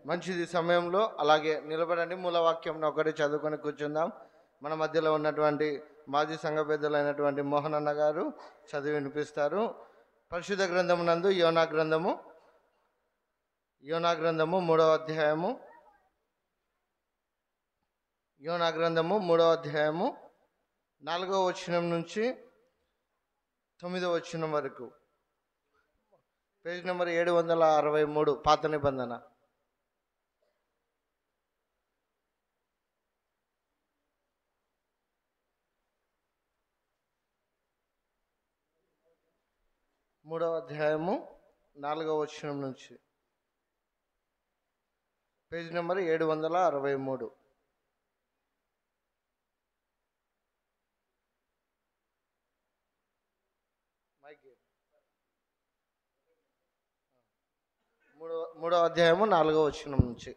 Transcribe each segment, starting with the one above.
మంచిది సమయంలో అలాగే నిలబడండి. మూలవాక్యం ఒకటి చదువుకొని కూర్చుందాం. మన మధ్యలో ఉన్నటువంటి మాజీ సంఘ పెద్దలైనటువంటి మోహన్ అన్న గారు చదివి వినిపిస్తారు. పరిశుద్ధ గ్రంథము నందు యోనా గ్రంథము 3వ అధ్యాయము, యోనా గ్రంథము 3వ అధ్యాయము 4వ వచనం నుంచి 9వ వచనం వరకు, పేజ్ నెంబర్ 763, పాత నిబంధన. మూడవ అధ్యాయము 4వ వచనం నుంచి, పేజ్ నెంబర్ 763. మూడవ అధ్యాయము 4వ వచనం నుంచి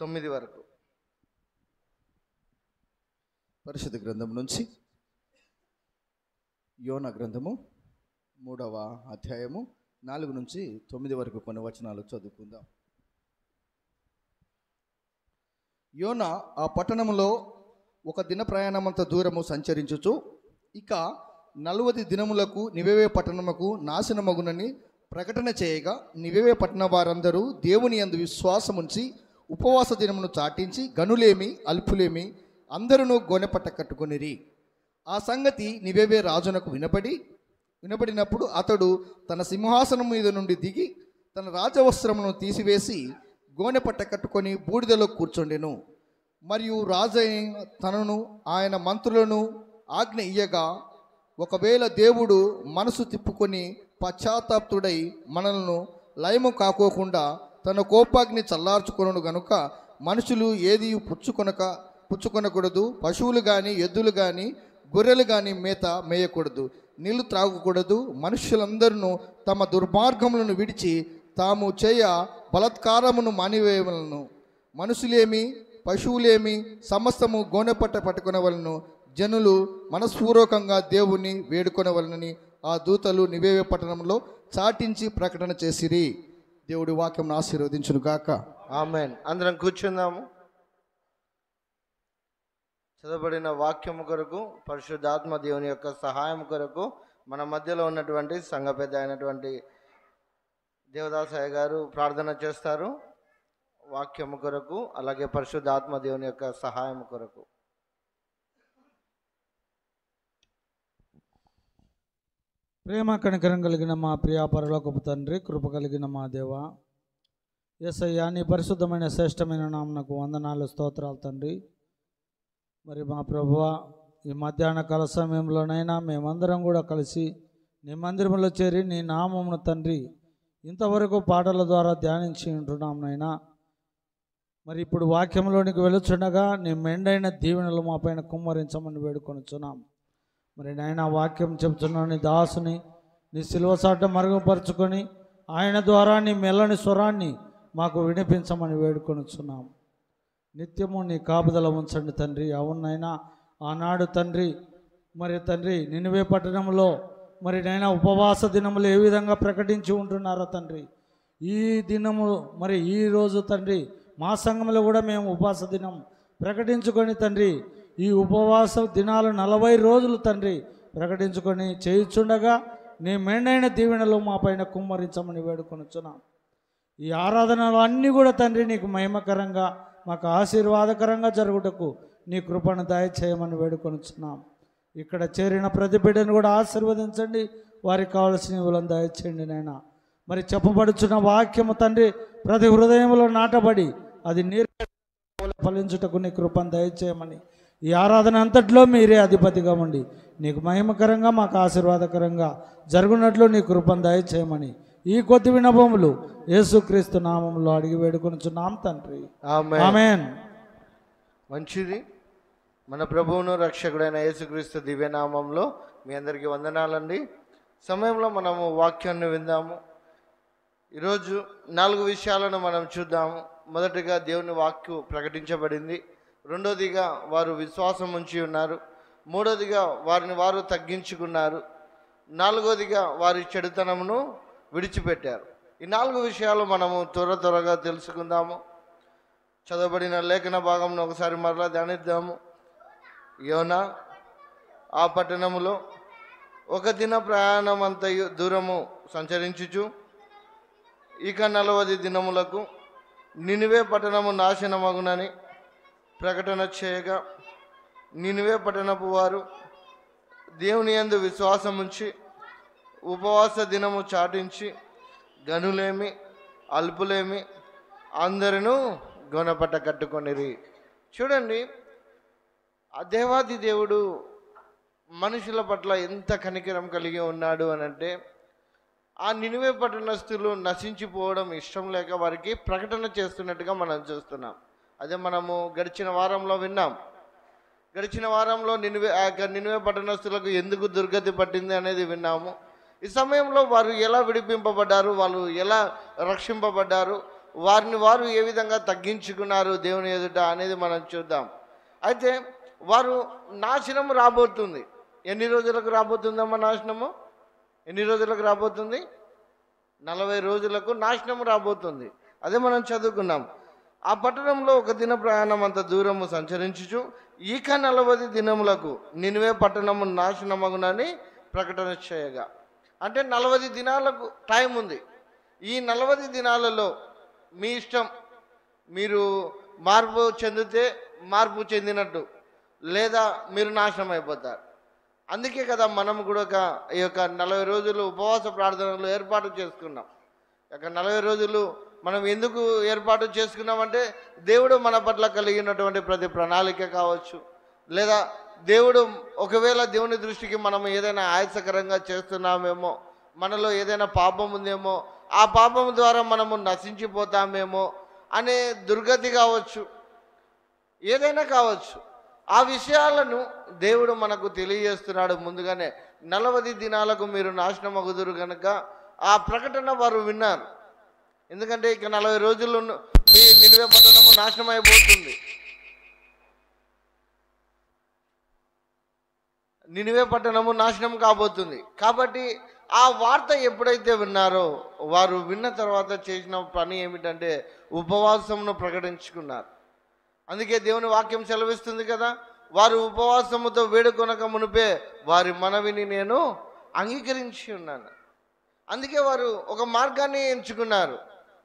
9 వరకు. పరిశుద్ధ గ్రంథం నుంచి యోనా గ్రంథము 3వ అధ్యాయము 4 నుంచి 9 వరకు కొన్ని వచనాలు చదువుకుందాం. యోనా ఆ పట్టణంలో ఒక దిన ప్రయాణమంత దూరము సంచరించుచు ఇక 40 దినములకు నినెవె పట్టణముకు నాశనమగునని ప్రకటన చేయగా, నినెవె పట్టణ వారందరూ దేవుని యందు విశ్వాసముంచి ఉపవాస దినమును చాటించి గనులేమి అల్పులేమి అందరూ గోనెపట్ట కట్టుకొనిరి. ఆ సంగతి నినెవె రాజునకు వినపడినప్పుడు అతడు తన సింహాసనం మీద నుండి దిగి తన రాజవస్త్రమును తీసివేసి గోనెపట్ట కట్టుకొని బూడిదలో కూర్చుండెను. మరియు రాజైన తనను ఆయన మంత్రులను ఆజ్ఞ ఇయ్యగా, ఒకవేళ దేవుడు మనసు తిప్పుకొని పశ్చాత్తాప్తుడై మనలను లయము కాకోకుండా తన కోపాగ్ని చల్లార్చుకొను గనుక మనుషులు ఏది పుచ్చుకొనకూడదు, పశువులు కానీ ఎద్దులు కానీ గొర్రెలు కానీ మేత మేయకూడదు, నీళ్లు త్రాగకూడదు. మనుషులందరూ తమ దుర్మార్గములను విడిచి తాము చేయ బలత్కారమును మానివేయవలను. మనుషులేమి పశువులేమి సమస్తము గోనెపట్ట పట్టుకొనవలను. జనులు మనస్పూర్వకంగా దేవుని వేడుకొనవలనని ఆ దూతలు నినెవె పట్టణంలో చాటించి ప్రకటన చేసిరి. దేవుడి వాక్యం ఆశీర్వదించును గాక. ఆమేన్. అందరం కూర్చుందాము. చదవబడిన వాక్యము కొరకు, పరిశుద్ధాత్మ దేవుని యొక్క సహాయం కొరకు మన మధ్యలో ఉన్నటువంటి సంఘ పెద్ద అయినటువంటి దేవదాసయ్య గారు ప్రార్థన చేస్తారు. వాక్యము కొరకు అలాగే పరిశుద్ధాత్మ దేవుని యొక్క సహాయం కొరకు. ప్రేమ కనికరం కలిగిన మా ప్రియ పరలోకపు తండ్రి, కృప కలిగిన మా దేవ యేసయ్యా, నీ పరిశుద్ధమైన శ్రేష్టమైన నామమునకు వందనాలు, స్తోత్రాలు తండ్రి. మరి మా ప్రభువా, ఈ మధ్యాహ్న కాల సమయంలోనైనా మేమందరం కూడా కలిసి నీ మందిరంలో చేరి నీ నామమును తండ్రి ఇంతవరకు పాటల ద్వారా ధ్యానించి ఉంటున్నాం నైనా. మరి ఇప్పుడు వాక్యంలోనికి వెళుచుండగా నీ మెండైన దీవెనలు మా పైన కుమ్మరించమని వేడుకొనుచున్నాం. మరి నాయన వాక్యం చెబుతున్నాను, నీ దాసుని నీ సిలువ సాట మరుగుపరుచుకొని ఆయన ద్వారా నీ మెల్లని స్వరాన్ని మాకు వినిపించమని వేడుకొనుచున్నాం. నిత్యము నీ కాపుదల ఉంచండి తండ్రి. అవునైనా ఆనాడు తండ్రి, మరి తండ్రి నినెవె పట్టణంలో మరి నైనా ఉపవాస దినములు ఏ విధంగా ప్రకటించి ఉంటున్నారో తండ్రి, ఈ దినము మరి ఈరోజు తండ్రి మా సంఘంలో కూడా మేము ఉపవాస దినం ప్రకటించుకొని తండ్రి, ఈ ఉపవాస దినాలు 40 రోజులు తండ్రి ప్రకటించుకొని చేయుచుండగా నీ మెండైన దీవెనలు మా పైన కుమ్మరించమని వేడుకొనుచున్నాం. ఈ ఆరాధనలు అన్నీ కూడా తండ్రి నీకు మహిమకరంగా మాకు ఆశీర్వాదకరంగా జరుగుటకు నీ కృపను దయచేయమని వేడుకొనుచున్నాం. ఇక్కడ చేరిన ప్రతి బిడ్డను కూడా ఆశీర్వదించండి, వారికి కావలసిన ఇవులను దయచేయండి నైనా. మరి చెప్పబడుచున్న వాక్యము తండ్రి ప్రతి హృదయంలో నాటబడి అది నీరు ఫలించుటకు నీ కృపను దయచేయమని, ఈ ఆరాధన అంతట్లో మీరే అధిపతిగా ఉండి నీకు మహిమకరంగా మాకు ఆశీర్వాదకరంగా జరుగునట్లు నీ కృపను దయచేయమని ఈ కొద్ది వినపములు యేసుక్రీస్తు నామములో అడిగి వేడుకొనుచున్నాం తండ్రి. ఆమేన్. మంచిది. మన ప్రభువును రక్షకుడైన యేసుక్రీస్తు దివ్యనామంలో మీ అందరికీ వందనాలండి. సమయంలో మనము వాక్యాన్ని విందాము. ఈరోజు 4 విషయాలను మనం చూద్దాము. మొదటిగా దేవుని వాక్కు ప్రకటించబడింది. రెండోదిగా వారు విశ్వాసం ఉంచి ఉన్నారు. మూడోదిగా వారిని వారు తగ్గించుకున్నారు. నాలుగోదిగా వారి చెడుతనమును విడిచిపెట్టారు. ఈ 4 విషయాలు మనము త్వరగా తెలుసుకుందాము. చదవబడిన లేఖన భాగంను ఒకసారి మరలా ధ్యానిద్దాము. యోనా ఆ పట్టణములో ఒక దిన ప్రయాణం అంత దూరము సంచరించుచు ఇక 40 దినములకు నినివే పట్టణము నాశనమగునని ప్రకటన చేయగా, నినివే పట్టణపు వారు దేవుని యందు విశ్వాసముంచి ఉపవాస దినము చాటించి గనులేమి అల్పులేమి అందరినూ గొనపట్ట కట్టుకొనిరి. చూడండి, ఆ దేవాది దేవుడు మనుషుల పట్ల ఎంత కనికరం కలిగి ఉన్నాడు అని అంటే, ఆ నినివే పట్టణస్థులు నశించిపోవడం ఇష్టం లేక వారికి ప్రకటన చేస్తున్నట్టుగా మనం చూస్తున్నాం. అదే మనము గడిచిన వారంలో విన్నాం. గడిచిన వారంలో నినివే పట్టణస్థులకు ఎందుకు దుర్గతి పట్టింది అనేది విన్నాము. ఈ సమయంలో వారు ఎలా విడిపింపబడ్డారు, వాళ్ళు ఎలా రక్షింపబడ్డారు, వారిని వారు ఏ విధంగా తగ్గించుకున్నారు దేవుని ఎదుట అనేది మనం చూద్దాం. అయితే వారు నాశనం రాబోతుంది. ఎన్ని రోజులకు రాబోతుందమ్మా నాశనము? ఎన్ని రోజులకు రాబోతుంది? 40 రోజులకు నాశనం రాబోతుంది. అదే మనం చదువుకున్నాం. ఆ పట్టణంలో ఒక దిన ప్రయాణం అంత దూరము సంచరించుచు ఇక 40 దినములకు నినివే పట్టణము నాశనమగునని ప్రకటన చేయగా, అంటే 40 దినాలకు టైం ఉంది. ఈ 40 దినాలలో మీ ఇష్టం, మీరు మార్పు చెందితే మార్పు చెందినట్టు, లేదా మీరు నాశనం అయిపోతారు. అందుకే కదా మనం కూడా ఈ యొక్క 40 రోజులు ఉపవాస ప్రార్థనలు ఏర్పాటు చేసుకున్నాం. ఇక 40 రోజులు మనం ఎందుకు ఏర్పాటు చేసుకున్నామంటే, దేవుడు మన పట్ల కలిగినటువంటి ప్రతి ప్రణాళిక కావచ్చు, లేదా దేవుడు ఒకవేళ దేవుని దృష్టికి మనం ఏదైనా ఆయాసకరంగా చేస్తున్నామేమో, మనలో ఏదైనా పాపం ఉందేమో, ఆ పాపం ద్వారా మనము నశించిపోతామేమో అనే దుర్గతి కావచ్చు, ఏదైనా కావచ్చు. ఆ విషయాలను దేవుడు మనకు తెలియజేస్తున్నాడు ముందుగానే. 40 దినాలకు మీరు నాశనం అగుదురు కనుక ఆ ప్రకటన వారు విన్నారు. ఎందుకంటే ఇక 40 రోజుల్లో మీ నినివే పట్టణము నాశనం అయిపోతుంది. నినివే పట్టణము నాశనం కాబోతుంది. కాబట్టి ఆ వార్త ఎప్పుడైతే విన్నారో, వారు విన్న తర్వాత చేసిన పని ఏమిటంటే ఉపవాసమును ప్రకటించుకున్నారు. అందుకే దేవుని వాక్యం సెలవిస్తుంది కదా, వారు ఉపవాసముతో వేడుకొనక మునిపే వారి మనవిని నేను అంగీకరించి ఉన్నాను. అందుకే వారు ఒక మార్గాన్ని ఎంచుకున్నారు.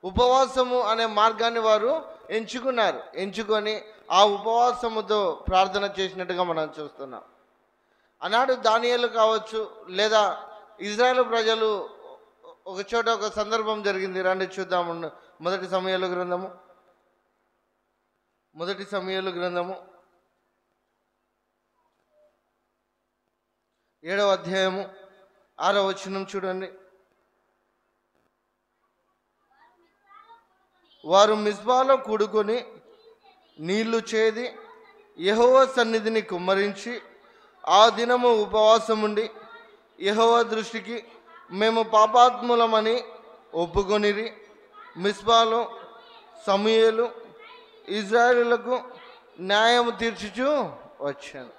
ఉపవాసము అనే మార్గాన్ని వారు ఎంచుకొని ఆ ఉపవాసముతో ప్రార్థన చేసినట్టుగా మనం చూస్తున్నాం. ఆనాడు దానియేలు కావచ్చు, లేదా ఇజ్రాయేలు ప్రజలు ఒక చోట ఒక సందర్భం జరిగింది. రండి చూద్దాము. మొదటి సమూయేలు గ్రంథము 7వ అధ్యాయము 6వ వచనం చూడండి. వారు మిస్పాలో కూడుకొని నీళ్లు చేది యెహోవా సన్నిధిని కుమ్మరించి ఆ దినము ఉపవాసముండి యెహోవా దృష్టికి మేము పాపాత్ములమని ఒప్పుకొనిరి. మిస్పాలో సమూయేలు ఇజ్రాయేలులకు న్యాయము తీర్చుచూ వచ్చాను.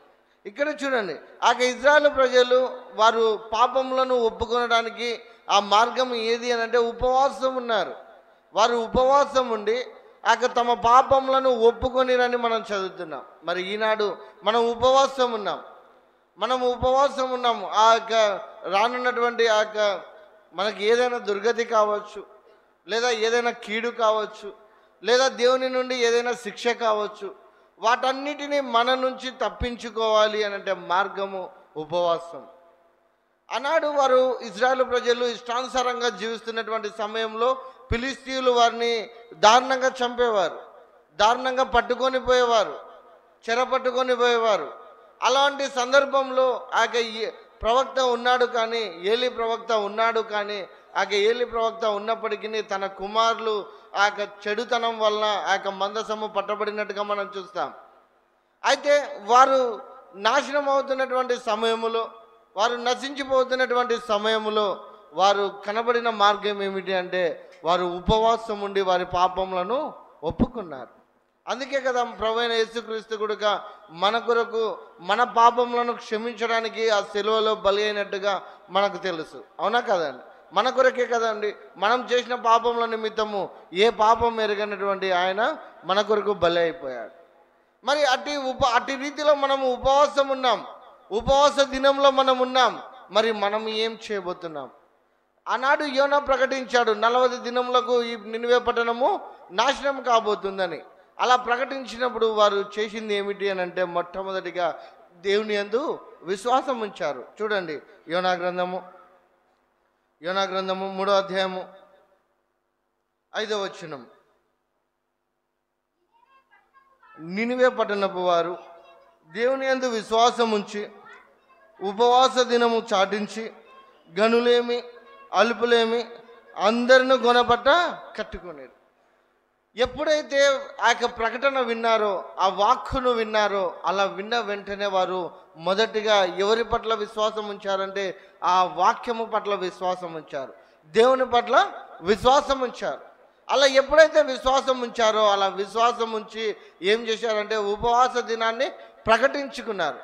ఇక్కడ చూడండి, ఆ ఇజ్రాయేలు ప్రజలు వారు పాపములను ఒప్పుకొనడానికి ఆ మార్గం ఏది అని అంటే ఉపవాసం ఉన్నారు. వారు ఉపవాసం ఉండి తమ పాపములను ఒప్పుకొనిరని మనం చదువుతున్నాం. మరి ఈనాడు మనం ఉపవాసం ఉన్నాము. ఆ యొక్క రానున్నటువంటి ఆ యొక్క మనకి ఏదైనా దుర్గతి కావచ్చు, లేదా ఏదైనా కీడు కావచ్చు, లేదా దేవుని నుండి ఏదైనా శిక్ష కావచ్చు, వాటన్నిటినీ మన నుంచి తప్పించుకోవాలి అని అంటే మార్గము ఉపవాసం. ఆనాడు వారు ఇజ్రాయేలు ప్రజలు ఇష్టానుసారంగా జీవిస్తున్నటువంటి సమయంలో ఫిలిస్తీయులు వారిని దారుణంగా చంపేవారు, దారుణంగా పట్టుకొని పోయేవారు, చెరపట్టుకొని పోయేవారు. అలాంటి సందర్భంలో ప్రవక్త ఉన్నాడు కానీ, ఏలీ ప్రవక్త ఉన్నాడు కానీ, ఏలీ ప్రవక్త ఉన్నప్పటికీ తన కుమారులు చెడుతనం వలన మందసము పట్టబడినట్టుగా మనం చూస్తాం. అయితే వారు నాశనం అవుతున్నటువంటి సమయములో, వారు నశించిపోతున్నటువంటి సమయములో వారు కనబడిన మార్గం ఏమిటి అంటే వారు ఉపవాసం ఉండి వారి పాపములను ఒప్పుకున్నారు. అందుకే కదా ప్రభువైన యేసుక్రీస్తు కూడా మన కొరకు మన పాపములను క్షమించడానికి ఆ సిలువలో బలి అయినట్టుగా మనకు తెలుసు. అవునా కదండి? మన కొరకే కదండి. మనం చేసిన పాపముల నిమిత్తము ఏ పాపం ఎరగనటువంటి ఆయన మన కొరకు బలి అయిపోయాడు. మరి అట్టి రీతిలో మనము ఉపవాసం ఉన్నాం, ఉపవాస దినంలో మనం ఉన్నాం. మరి మనం ఏం చేయబోతున్నాం? ఆనాడు యోనా ప్రకటించాడు, 40 దినములకు ఈ నినివే పట్టణము నాశనం కాబోతుందని. అలా ప్రకటించినప్పుడు వారు చేసింది ఏమిటి అని అంటే, మొట్టమొదటిగా దేవుని యందు విశ్వాసం ఉంచారు. చూడండి, యోనా గ్రంథము 3వ అధ్యాయము 5వ వచనం. నినివే పట్టణపు వారు దేవుని యందు విశ్వాసం ఉంచి ఉపవాస దినము చాటించి గనులేమి అలుపులేమి అందరిని గొనపట్ట కట్టుకునేది. ఎప్పుడైతే ఆ యొక్క ప్రకటన విన్నారో, ఆ వాక్కును విన్నారో, అలా విన్న వెంటనే వారు మొదటిగా ఎవరి పట్ల విశ్వాసం ఉంచారంటే ఆ వాక్యము పట్ల విశ్వాసం ఉంచారు, దేవుని పట్ల విశ్వాసం ఉంచారు. అలా ఎప్పుడైతే విశ్వాసం ఉంచారో అలా విశ్వాసం ఉంచి ఏం చేశారంటే ఉపవాస దినాన్ని ప్రకటించుకున్నారు.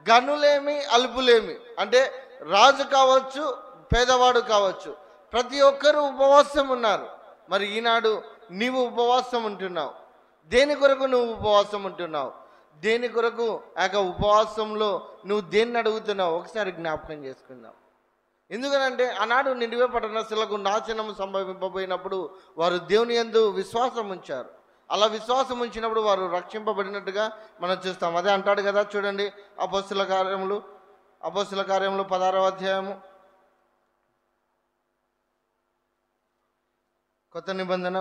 గనులేమి అలుపులేమి అంటే రాజు కావచ్చు, పేదవాడు కావచ్చు, ప్రతి ఒక్కరూ ఉపవాసం ఉన్నారు. మరి ఈనాడు నీవు ఉపవాసం ఉంటున్నావు. దేని కొరకు నువ్వు ఉపవాసం ఉంటున్నావు? దేని కొరకు ఆ యొక్క ఉపవాసంలో నువ్వు దేన్ని అడుగుతున్నావు? ఒకసారి జ్ఞాపకం చేసుకుందాం. ఎందుకనంటే ఆనాడు నినివే పట్టణస్థులకు నాశనం సంభవింపబోయినప్పుడు వారు దేవుని యందు విశ్వాసం ఉంచారు. అలా విశ్వాసం ఉంచినప్పుడు వారు రక్షింపబడినట్టుగా మనం చూస్తాం. అదే అంటాడు కదా, చూడండి, అపోస్తుల కార్యములు 16వ అధ్యాయము, కొత్త నిబంధన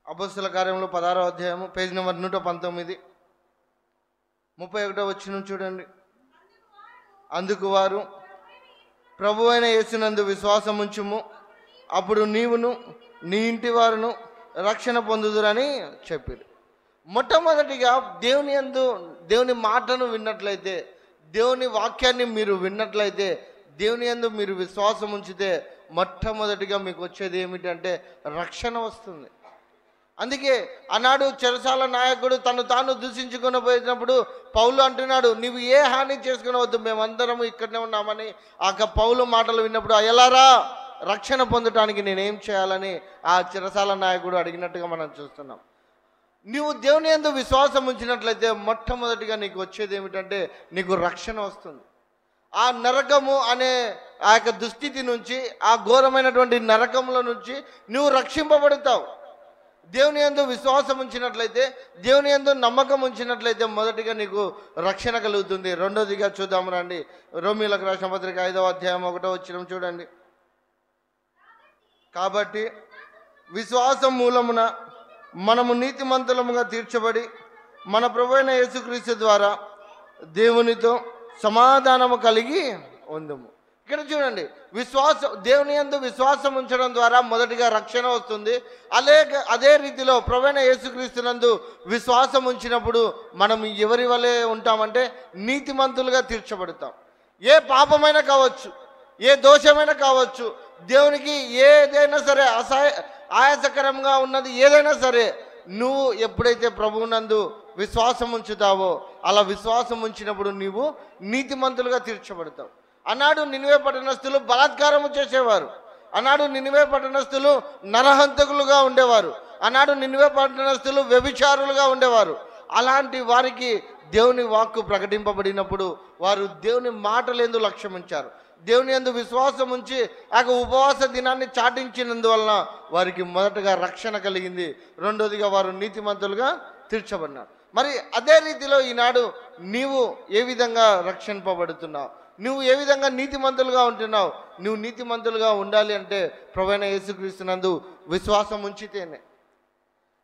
అపోస్తుల కార్యములు 16వ అధ్యాయము, పేజ్ నెంబర్ 119, 31వ వచనం చూడండి. అందుకు వారు, ప్రభు అయిన యేసునందు విశ్వాసం ఉంచుము, అప్పుడు నీవును నీ ఇంటి వారును రక్షణ పొందుదురని చెప్పారు. మొట్టమొదటిగా దేవుని మాటను విన్నట్లయితే, దేవుని వాక్యాన్ని మీరు విన్నట్లయితే, దేవుని యందు మీరు విశ్వాసం ఉంచితే మొట్టమొదటిగా మీకు వచ్చేది ఏమిటంటే రక్షణ వస్తుంది. అందుకే ఆనాడు చెరసాల నాయకుడు తను తాను దూషించుకొని పోయినప్పుడు పౌలు అంటున్నాడు, నీవు ఏ హాని చేసుకునవద్దు, మేమందరము ఇక్కడనే ఉన్నామని. ఆ పౌలు మాటలు విన్నప్పుడు అయ్యలారా, రక్షణ పొందటానికి నేనేం చేయాలని ఆ చెరసాల నాయకుడు అడిగినట్టుగా మనం చూస్తున్నాం. నీవు దేవుని యందు విశ్వాసం ఉంచినట్లయితే మొట్టమొదటిగా నీకు వచ్చేది ఏమిటంటే నీకు రక్షణ వస్తుంది. ఆ నరకము అనే ఆ యొక్క దుస్థితి నుంచి, ఆ ఘోరమైనటువంటి నరకంలో నుంచి నువ్వు రక్షింపబడతావు. దేవుని యందు విశ్వాసం ఉంచినట్లయితే, దేవుని యందు నమ్మకం ఉంచినట్లయితే మొదటిగా నీకు రక్షణ కలుగుతుంది. రెండోదిగా చూద్దాం రండి, రోమీయులకు రాసిన పత్రిక 5వ అధ్యాయం 1వ వచనం చూడండి. కాబట్టి విశ్వాసం మూలమున మనము నీతిమంతులముగా తీర్చబడి మన ప్రభువైన యేసుక్రీస్తు ద్వారా దేవునితో సమాధానము కలిగి ఉందుము. ఇక్కడ చూడండి, దేవుని యందు విశ్వాసం ఉంచడం ద్వారా మొదటిగా రక్షణ వస్తుంది. అదే రీతిలో ప్రభువైన యేసుక్రీస్తునందు విశ్వాసం ఉంచినప్పుడు మనం ఎవరి వలె ఉంటామంటే నీతిమంతులుగా తీర్చబడతాం. ఏ పాపమైనా కావచ్చు, ఏ దోషమైనా కావచ్చు, దేవునికి ఏదైనా సరే ఆయాసకరంగా ఉన్నది ఏదైనా సరే, నువ్వు ఎప్పుడైతే ప్రభువునందు విశ్వాసం ఉంచుతావో అలా విశ్వాసం ఉంచినప్పుడు నీవు నీతిమంతులుగా తీర్చబడతావు. ఆనాడు నినివే పట్టణస్థులు బలాత్కారము చేసేవారు. ఆనాడు నినివే పట్టణస్థులు నరహంతకులుగా ఉండేవారు. ఆనాడు నినివే పట్టణస్థులు వ్యభిచారులుగా ఉండేవారు. అలాంటి వారికి దేవుని వాక్కు ప్రకటింపబడినప్పుడు వారు దేవుని మాటలందు లక్ష్యం ఉంచారు. దేవుని యందు విశ్వాసం ఉంచి ఆ ఉపవాస దినాన్ని చాటించినందువలన వారికి మొదటగా రక్షణ కలిగింది. రెండోదిగా వారు నీతిమంతులుగా తీర్చబడినారు. మరి అదే రీతిలో ఈనాడు నీవు ఏ విధంగా రక్షింపబడుతున్నావు, నువ్వు ఏ విధంగా నీతిమంతులుగా ఉంటున్నావు? నువ్వు నీతిమంతులుగా ఉండాలి అంటే ప్రభువైన యేసుక్రీస్తునందు విశ్వాసం ఉంచితేనే.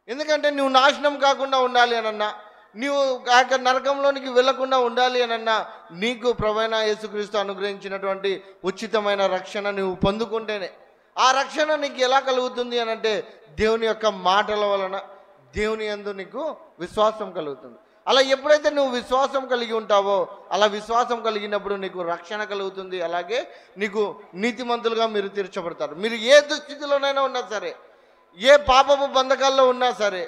ఎందుకంటే నువ్వు నాశనం కాకుండా ఉండాలి అనన్నా, నీవు ఆ నరకంలోనికి వెళ్లకుండా ఉండాలి అనన్నా, నీకు ప్రభువైన యేసుక్రీస్తు అనుగ్రహించినటువంటి ఉచితమైన రక్షణ నువ్వు పొందుకుంటేనే. ఆ రక్షణ నీకు ఎలా కలుగుతుంది అనంటే దేవుని యొక్క మాటల వలన, దేవుని యందు నీకు విశ్వాసం కలుగుతుంది. అలా ఎప్పుడైతే నువ్వు విశ్వాసం కలిగి ఉంటావో అలా విశ్వాసం కలిగినప్పుడు నీకు రక్షణ కలుగుతుంది. అలాగే నీకు నీతిమంతులుగా మీరు తీర్చబడతారు. మీరు ఏ దుస్థితిలోనైనా ఉన్నా సరే, ఏ పాపపు బంధకాల్లో ఉన్నా సరే,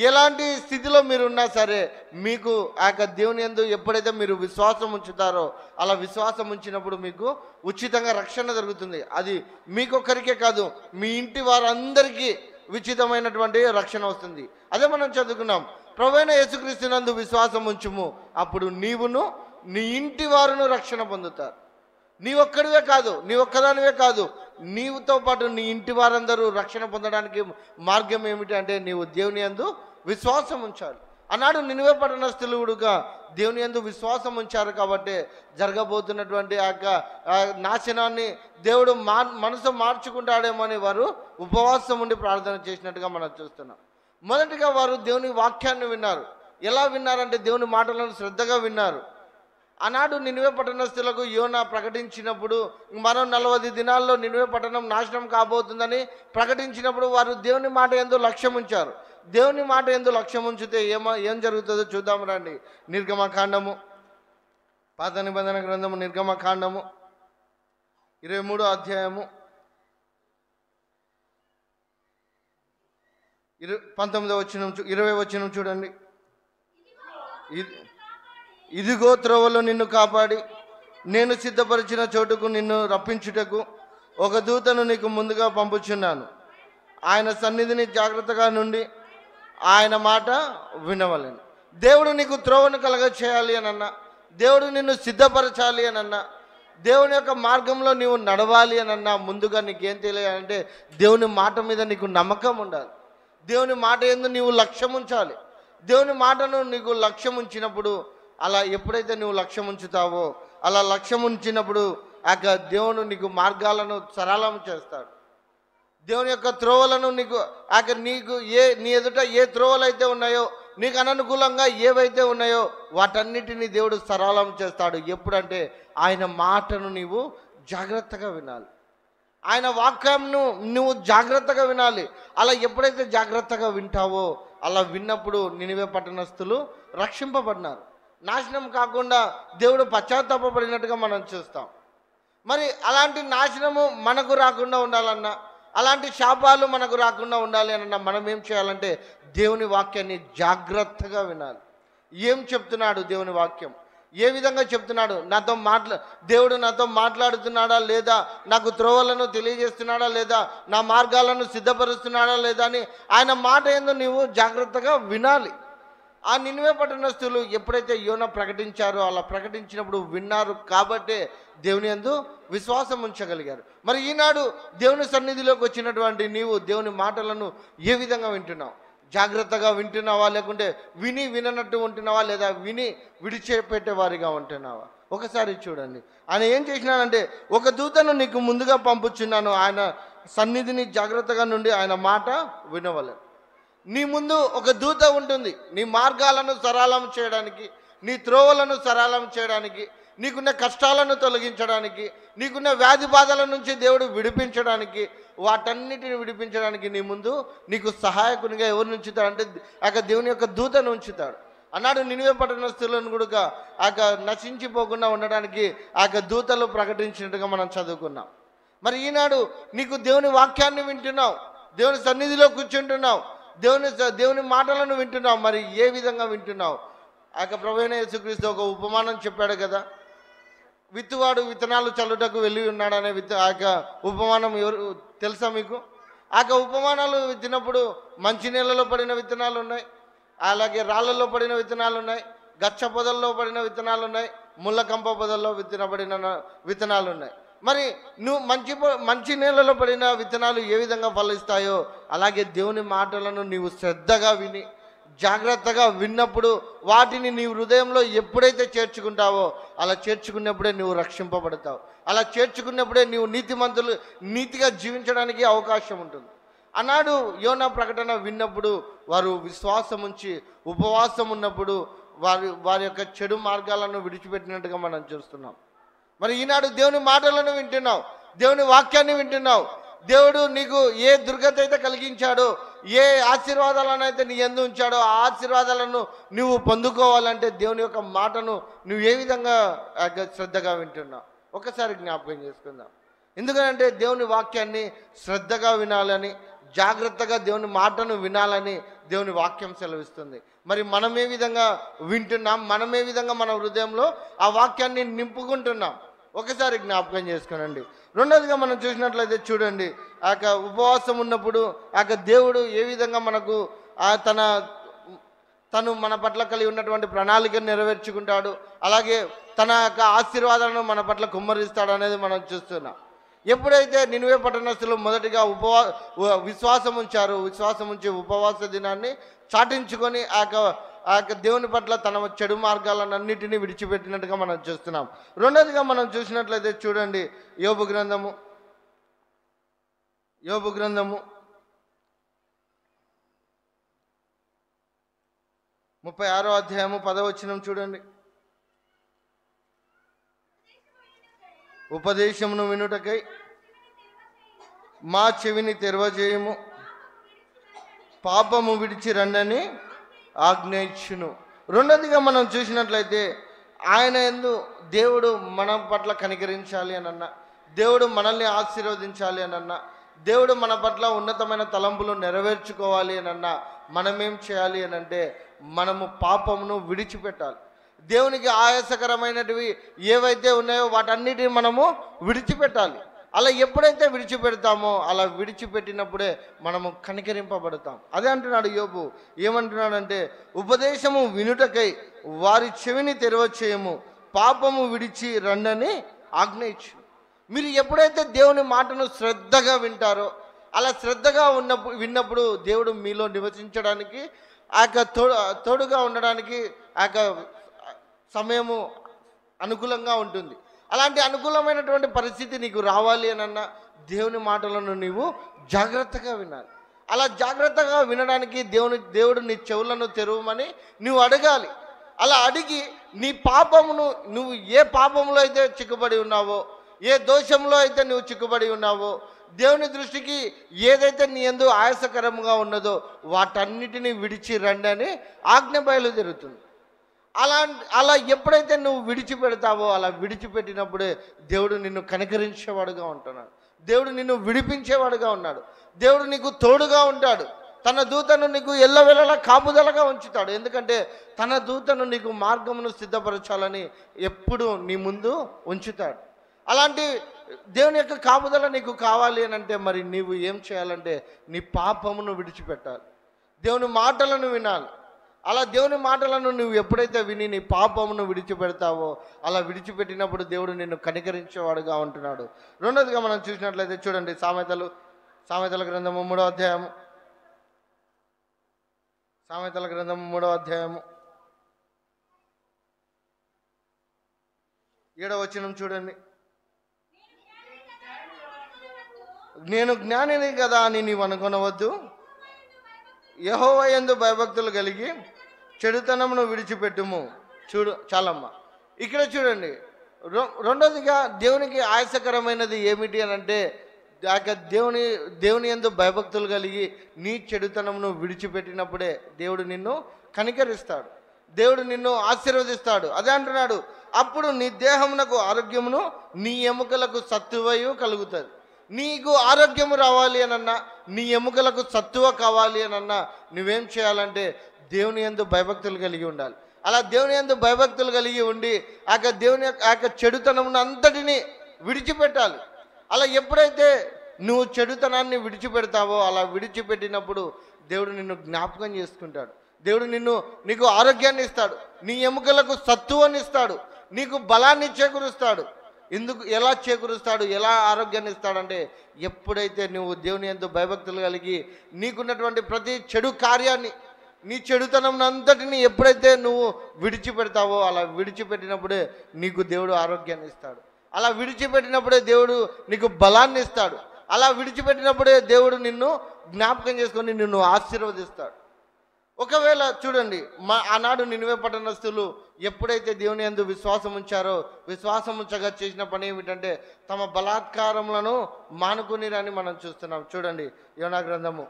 ఎలాంటి స్థితిలో మీరు ఉన్నా సరే మీకు ఆ యొక్క దేవుని యందు ఎప్పుడైతే మీరు విశ్వాసం ఉంచుతారో అలా విశ్వాసం ఉంచినప్పుడు మీకు ఉచితంగా రక్షణ జరుగుతుంది. అది మీకొక్కరికే కాదు, మీ ఇంటి వారందరికీ ఉచితమైనటువంటి రక్షణ వస్తుంది. అదే మనం చదువుకున్నాం, ప్రభువైన యేసుక్రీస్తునందు విశ్వాసం ఉంచుము, అప్పుడు నీవును నీ ఇంటి వారును రక్షణ పొందుతారు. నీ ఒక్కడివే కాదు, నీ ఒక్కదానివే కాదు, నీవుతో పాటు నీ ఇంటి వారందరూ రక్షణ పొందడానికి మార్గం ఏమిటి అంటే నీవు దేవుని యందు విశ్వాసం ఉంచాలి. ఆనాడు నినివే పట్టణస్థులు కూడా దేవుని యందు విశ్వాసం ఉంచారు కాబట్టి జరగబోతున్నటువంటి ఆ యొక్క నాశనాన్ని దేవుడు మనసు మార్చుకుంటాడేమని వారు ఉపవాసం ఉండి ప్రార్థన చేసినట్టుగా మనం చూస్తున్నాం. మొదటిగా వారు దేవుని వాక్యాన్ని విన్నారు. ఎలా విన్నారంటే దేవుని మాటలను శ్రద్ధగా విన్నారు. ఆనాడు నినివే పట్టణస్థులకు యోనా ప్రకటించినప్పుడు మరో 40 దినాల్లో నినివే పట్టణం నాశనం కాబోతుందని ప్రకటించినప్పుడు వారు దేవుని మాట యందు లక్ష్యం ఉంచారు. దేవుని మాట యందు లక్ష్యం ఉంచితే ఏం జరుగుతుందో చూద్దాం రండి. నిర్గమకాండము, పాత నిబంధన గ్రంథము నిర్గమకాండము 23వ అధ్యాయము 19వ వచనం 20వ వచనం చూడండి. ఇదిగో త్రోవలో నిన్ను కాపాడి నేను సిద్ధపరిచిన చోటుకు నిన్ను రప్పించుటకు ఒక దూతను నీకు ముందుగా పంపుచున్నాను. ఆయన సన్నిధిని జాగ్రత్తగా నుండి ఆయన మాట వినవలెను. దేవుడు నీకు త్రోవను కలగ చేయాలి అని అన్నా, దేవుడు నిన్ను సిద్ధపరచాలి అని అన్నా, దేవుని యొక్క మార్గంలో నీవు నడవాలి అని అన్నా ముందుగా నీకేం తెలియాలంటే దేవుని మాట మీద నీకు నమ్మకం ఉండాలి. దేవుని మాట యందు నీవు లక్ష్యం ఉంచాలి. దేవుని మాటను నీకు లక్ష్యం ఉంచినప్పుడు అలా ఎప్పుడైతే నువ్వు లక్ష్యం ఉంచుతావో అలా లక్ష్యం ఉంచినప్పుడు ఆ దేవుడు నీకు మార్గాలను సరళం చేస్తాడు. దేవుని యొక్క త్రోవలను నీకు నీ ఎదుట ఏ త్రోవలు అయితే ఉన్నాయో, నీకు అననుకూలంగా ఏవైతే ఉన్నాయో వాటన్నిటిని దేవుడు సరళం చేస్తాడు. ఎప్పుడంటే ఆయన మాటను నీవు జాగ్రత్తగా వినాలి. ఆయన వాక్యంను నువ్వు జాగ్రత్తగా వినాలి. అలా ఎప్పుడైతే జాగ్రత్తగా వింటావో అలా విన్నప్పుడు నినివే పట్టణస్థులు రక్షింపబడినారు. నాశనం కాకుండా దేవుడు పశ్చాత్తాపడినట్టుగా మనం చూస్తాం. మరి అలాంటి నాశనము మనకు రాకుండా ఉండాలన్నా, అలాంటి శాపాలు మనకు రాకుండా ఉండాలి అన్నా మనం ఏం చేయాలంటే దేవుని వాక్యాన్ని జాగ్రత్తగా వినాలి. ఏం చెప్తున్నాడు దేవుని వాక్యం, ఏ విధంగా చెప్తున్నాడు, దేవుడు నాతో మాట్లాడుతున్నాడా లేదా, నాకు త్రోవలను తెలియజేస్తున్నాడా లేదా, నా మార్గాలను సిద్ధపరుస్తున్నాడా లేదా అని ఆయన మాట యందు నీవు జాగ్రత్తగా వినాలి. ఆ నినివే పట్టణస్థులు ఎప్పుడైతే యోనా ప్రకటించారో అలా ప్రకటించినప్పుడు విన్నారు కాబట్టే దేవుని యందు విశ్వాసం ఉంచగలిగారు. మరి ఈనాడు దేవుని సన్నిధిలోకి వచ్చినటువంటి నీవు దేవుని మాటలను ఏ విధంగా వింటున్నావు? జాగ్రత్తగా వింటున్నావా, లేకుంటే విననట్టు ఉంటున్నావా, లేదా విని విడిచిపెట్టేవారిగా ఉంటున్నావా? ఒకసారి చూడండి. ఆయన ఏం చేసినాడంటే ఒక దూతను నీకు ముందుగా పంపుచున్నాను, ఆయన సన్నిధిని జాగ్రత్తగా నుండి ఆయన మాట వినవలెను. నీ ముందు ఒక దూత ఉంటుంది, నీ మార్గాలను సరళం చేయడానికి, నీ త్రోవలను సరళం చేయడానికి, నీకున్న కష్టాలను తొలగించడానికి, నీకున్న వ్యాధి బాధల నుంచి దేవుడు విడిపించడానికి, వాటన్నిటిని విడిపించడానికి నీ ముందు నీకు సహాయకునిగా ఎవరిని ఉంచుతాడు అంటే దేవుని యొక్క దూతను ఉంచుతాడు. అన్నాడు నినివే పట్టణస్థులను కూడా నశించిపోకుండా ఉండడానికి దూతలు ప్రకటించినట్టుగా మనం చదువుకున్నాం. మరి ఈనాడు నీకు దేవుని వాక్యాన్ని వింటున్నావు, దేవుని సన్నిధిలో కూర్చుంటున్నావు, దేవుని మాటలను వింటున్నావు. మరి ఏ విధంగా వింటున్నావు? ప్రభువైన యేసుక్రీస్తు ఒక ఉపమానం చెప్పాడు కదా, విత్తువాడు విత్తనాలు చల్లుటకు వెళ్ళి ఉన్నాడనే ఉపమానం ఎవరు తెలుసా మీకు? ఉపమానాలు విత్తినప్పుడు మంచి నీళ్ళలో పడిన విత్తనాలు ఉన్నాయి, అలాగే రాళ్ళల్లో పడిన విత్తనాలు ఉన్నాయి, గచ్చ పొదల్లో పడిన విత్తనాలు ఉన్నాయి, ముళ్ళ కంప పొదల్లో విత్తనబడిన విత్తనాలు ఉన్నాయి. మరి నువ్వు మంచి నేలలో పడిన విత్తనాలు ఏ విధంగా ఫలిస్తాయో అలాగే దేవుని మాటలను నీవు శ్రద్ధగా విని జాగ్రత్తగా విన్నప్పుడు వాటిని నీ హృదయంలో ఎప్పుడైతే చేర్చుకుంటావో అలా చేర్చుకున్నప్పుడే నువ్వు రక్షింపబడతావు. అలా చేర్చుకున్నప్పుడే నీవు నీతిగా జీవించడానికి అవకాశం ఉంటుంది. ఆనాడు యోనా ప్రకటన విన్నప్పుడు వారు విశ్వాసం ఉంచి ఉపవాసం ఉన్నప్పుడు వారి యొక్క చెడు మార్గాలను విడిచిపెట్టినట్టుగా మనం చూస్తున్నాం. మరి ఈనాడు దేవుని మాటలను వింటున్నావు, దేవుని వాక్యాన్ని వింటున్నావు. దేవుడు నీకు ఏ దుర్గతి అయితే కలిగించాడో, ఏ ఆశీర్వాదాలను అయితే నీ యందు ఉంచాడో ఆ ఆశీర్వాదాలను నువ్వు పొందుకోవాలంటే దేవుని యొక్క మాటను నువ్వు ఏ విధంగా శ్రద్ధగా వింటున్నావు ఒకసారి జ్ఞాపకం చేసుకుందాం. ఎందుకంటే దేవుని వాక్యాన్ని శ్రద్ధగా వినాలని, జాగ్రత్తగా దేవుని మాటను వినాలని దేవుని వాక్యం సెలవిస్తుంది. మరి మనం ఏ విధంగా వింటున్నాం, మనం ఏ విధంగా మన హృదయంలో ఆ వాక్యాన్ని నింపుకుంటున్నాం ఒకసారి జ్ఞాపకం చేసుకోనండి. రెండోదిగా మనం చూసినట్లయితే చూడండి, ఆ యొక్క ఉపవాసం ఉన్నప్పుడు ఆ యొక్క దేవుడు ఏ విధంగా మనకు తను మన పట్ల కలిగి ఉన్నటువంటి ప్రణాళికను నెరవేర్చుకుంటాడు, అలాగే తన యొక్క ఆశీర్వాదాలను మన పట్ల కుమ్మరిస్తాడు అనేది మనం చూస్తున్నాం. ఎప్పుడైతే నినివే పట్టణస్థులు మొదటిగా విశ్వాసం ఉంచారు, విశ్వాసం ఉంచి ఉపవాస దినాన్ని చాటించుకొని ఆ యొక్క దేవుని పట్ల తన చెడు మార్గాలన్నిటినీ విడిచిపెట్టినట్టుగా మనం చూస్తున్నాం. రెండోదిగా మనం చూసినట్లయితే చూడండి, యోబు గ్రంథము 36వ అధ్యాయము 10వ వచనం చూడండి. ఉపదేశమును వినుటకై మా చెవిని తెరవజేయము, పాపము విడిచి రండని ఆజ్ఞయించును. రెండోదిగా మనం చూసినట్లయితే ఆయన యందు దేవుడు మన పట్ల కనికరించాలి అనన్నా, దేవుడు మనల్ని ఆశీర్వదించాలి అనన్నా, దేవుడు మన పట్ల ఉన్నతమైన తలంపులు నెరవేర్చుకోవాలి అనన్నా మనమేం చేయాలి అని అంటే మనము పాపమును విడిచిపెట్టాలి. దేవునికి ఆయాసకరమైనటివి ఏవైతే ఉన్నాయో వాటన్నిటిని మనము విడిచిపెట్టాలి. అలా ఎప్పుడైతే విడిచిపెడతామో అలా విడిచిపెట్టినప్పుడే మనము కనికరింపబడతాం. అదే అంటున్నాడు యోబు. ఏమంటున్నాడంటే, ఉపదేశము వినుటకై వారి చెవిని తెరవచేయము, పాపము విడిచి రండని ఆజ్ఞయించు. మీరు ఎప్పుడైతే దేవుని మాటను శ్రద్ధగా వింటారో, అలా శ్రద్ధగా విన్నప్పుడు దేవుడు మీలో నివసించడానికి ఆ యొక్క తోడుగా ఉండడానికి ఆ యొక్క సమయము అనుకూలంగా ఉంటుంది. అలాంటి అనుకూలమైనటువంటి పరిస్థితి నీకు రావాలి అనన్నా దేవుని మాటలను నీవు జాగ్రత్తగా వినాలి. అలా జాగ్రత్తగా వినడానికి దేవుడు నీ చెవులను తెరవమని నువ్వు అడగాలి. అలా అడిగి నీ పాపమును, నువ్వు ఏ పాపంలో అయితే చిక్కుబడి ఉన్నావో, ఏ దోషంలో అయితే నువ్వు చిక్కుబడి ఉన్నావో, దేవుని దృష్టికి ఏదైతే నీ యందు ఆయాసకరంగా ఉన్నదో వాటన్నిటినీ విడిచి రండి అని ఆజ్ఞ బయలుదేరుతుంది. అలా ఎప్పుడైతే నువ్వు విడిచిపెడతావో అలా విడిచిపెట్టినప్పుడే దేవుడు నిన్ను కనికరించేవాడుగా ఉంటున్నాడు, దేవుడు నిన్ను విడిపించేవాడుగా ఉన్నాడు, దేవుడు నీకు తోడుగా ఉంటాడు. తన దూతను నీకు ఎల్లవేళలా కాపుదలగా ఉంచుతాడు. ఎందుకంటే తన దూతను నీకు మార్గమును సిద్ధపరచాలని ఎప్పుడు నీ ముందు ఉంచుతాడు. అలాంటి దేవుని యొక్క కాపుదల నీకు కావాలి అని అంటే మరి నీవు ఏం చేయాలంటే నీ పాపమును విడిచిపెట్టాలి, దేవుని మాటలను వినాలి. అలా దేవుని మాటలను నువ్వు ఎప్పుడైతే విని నీ పాపమును విడిచిపెడతావో అలా విడిచిపెట్టినప్పుడు దేవుడు నిన్ను కనికరించేవాడుగా ఉంటున్నాడు. రెండోదిగా మనం చూసినట్లయితే చూడండి, సామెతల గ్రంథము 3వ అధ్యాయము 7వ వచనం చూడండి. నేను జ్ఞానిని కదా అని నీవు అనుకొనవద్దు, యెహోవా యందు భయభక్తులు కలిగి చెడుతనమును విడిచిపెట్టుము. చాలమ్మ. ఇక్కడ చూడండి, రెండోదిగా దేవునికి ఆయాసకరమైనది ఏమిటి అని అంటే దేవుని యందు భయభక్తులు కలిగి నీ చెడుతనమును విడిచిపెట్టినప్పుడే దేవుడు నిన్ను కనికరిస్తాడు, దేవుడు నిన్ను ఆశీర్వదిస్తాడు. అదే అంటున్నాడు, అప్పుడు నీ దేహమునకు ఆరోగ్యమును నీ ఎముకలకు సత్తువయు కలుగుతుంది. నీకు ఆరోగ్యము రావాలి అనన్నా, నీ ఎముకలకు సత్తువ కావాలి అనన్నా నువ్వేం చేయాలంటే దేవుని యందు భయభక్తులు కలిగి ఉండాలి. అలా దేవుని యందు భయభక్తులు కలిగి ఉండి దేవుని యొక్క చెడుతనమును అంతటిని విడిచిపెట్టాలి. అలా ఎప్పుడైతే నువ్వు చెడుతనాన్ని విడిచిపెడతావో అలా విడిచిపెట్టినప్పుడు దేవుడు నిన్ను జ్ఞాపకం చేసుకుంటాడు, దేవుడు నీకు ఆరోగ్యాన్ని ఇస్తాడు, నీ ఎముకలకు సత్తువని ఇస్తాడు, నీకు బలాన్ని చేకూరుస్తాడు. ఎలా చేకూరుస్తాడు, ఎలా ఆరోగ్యాన్ని ఇస్తాడంటే ఎప్పుడైతే నువ్వు దేవుని యందు భయభక్తులు కలిగి నీకున్నటువంటి ప్రతి చెడు కార్యాన్ని, నీ చెడుతనం అంతటిని ఎప్పుడైతే నువ్వు విడిచిపెడతావో అలా విడిచిపెట్టినప్పుడే నీకు దేవుడు ఆరోగ్యాన్ని ఇస్తాడు. అలా విడిచిపెట్టినప్పుడే దేవుడు నీకు బలాన్ని ఇస్తాడు. అలా విడిచిపెట్టినప్పుడే దేవుడు నిన్ను జ్ఞాపకం చేసుకొని నిన్ను ఆశీర్వదిస్తాడు. ఒకవేళ చూడండి, ఆనాడు నినివే పట్టణస్థులు ఎప్పుడైతే దేవుని యందు విశ్వాసం ఉంచారో, విశ్వాసం ఉంచగా చేసిన పని ఏమిటంటే తమ బలాత్కారములను మానుకునిరని మనం చూస్తున్నాం. చూడండి, యోనా గ్రంథము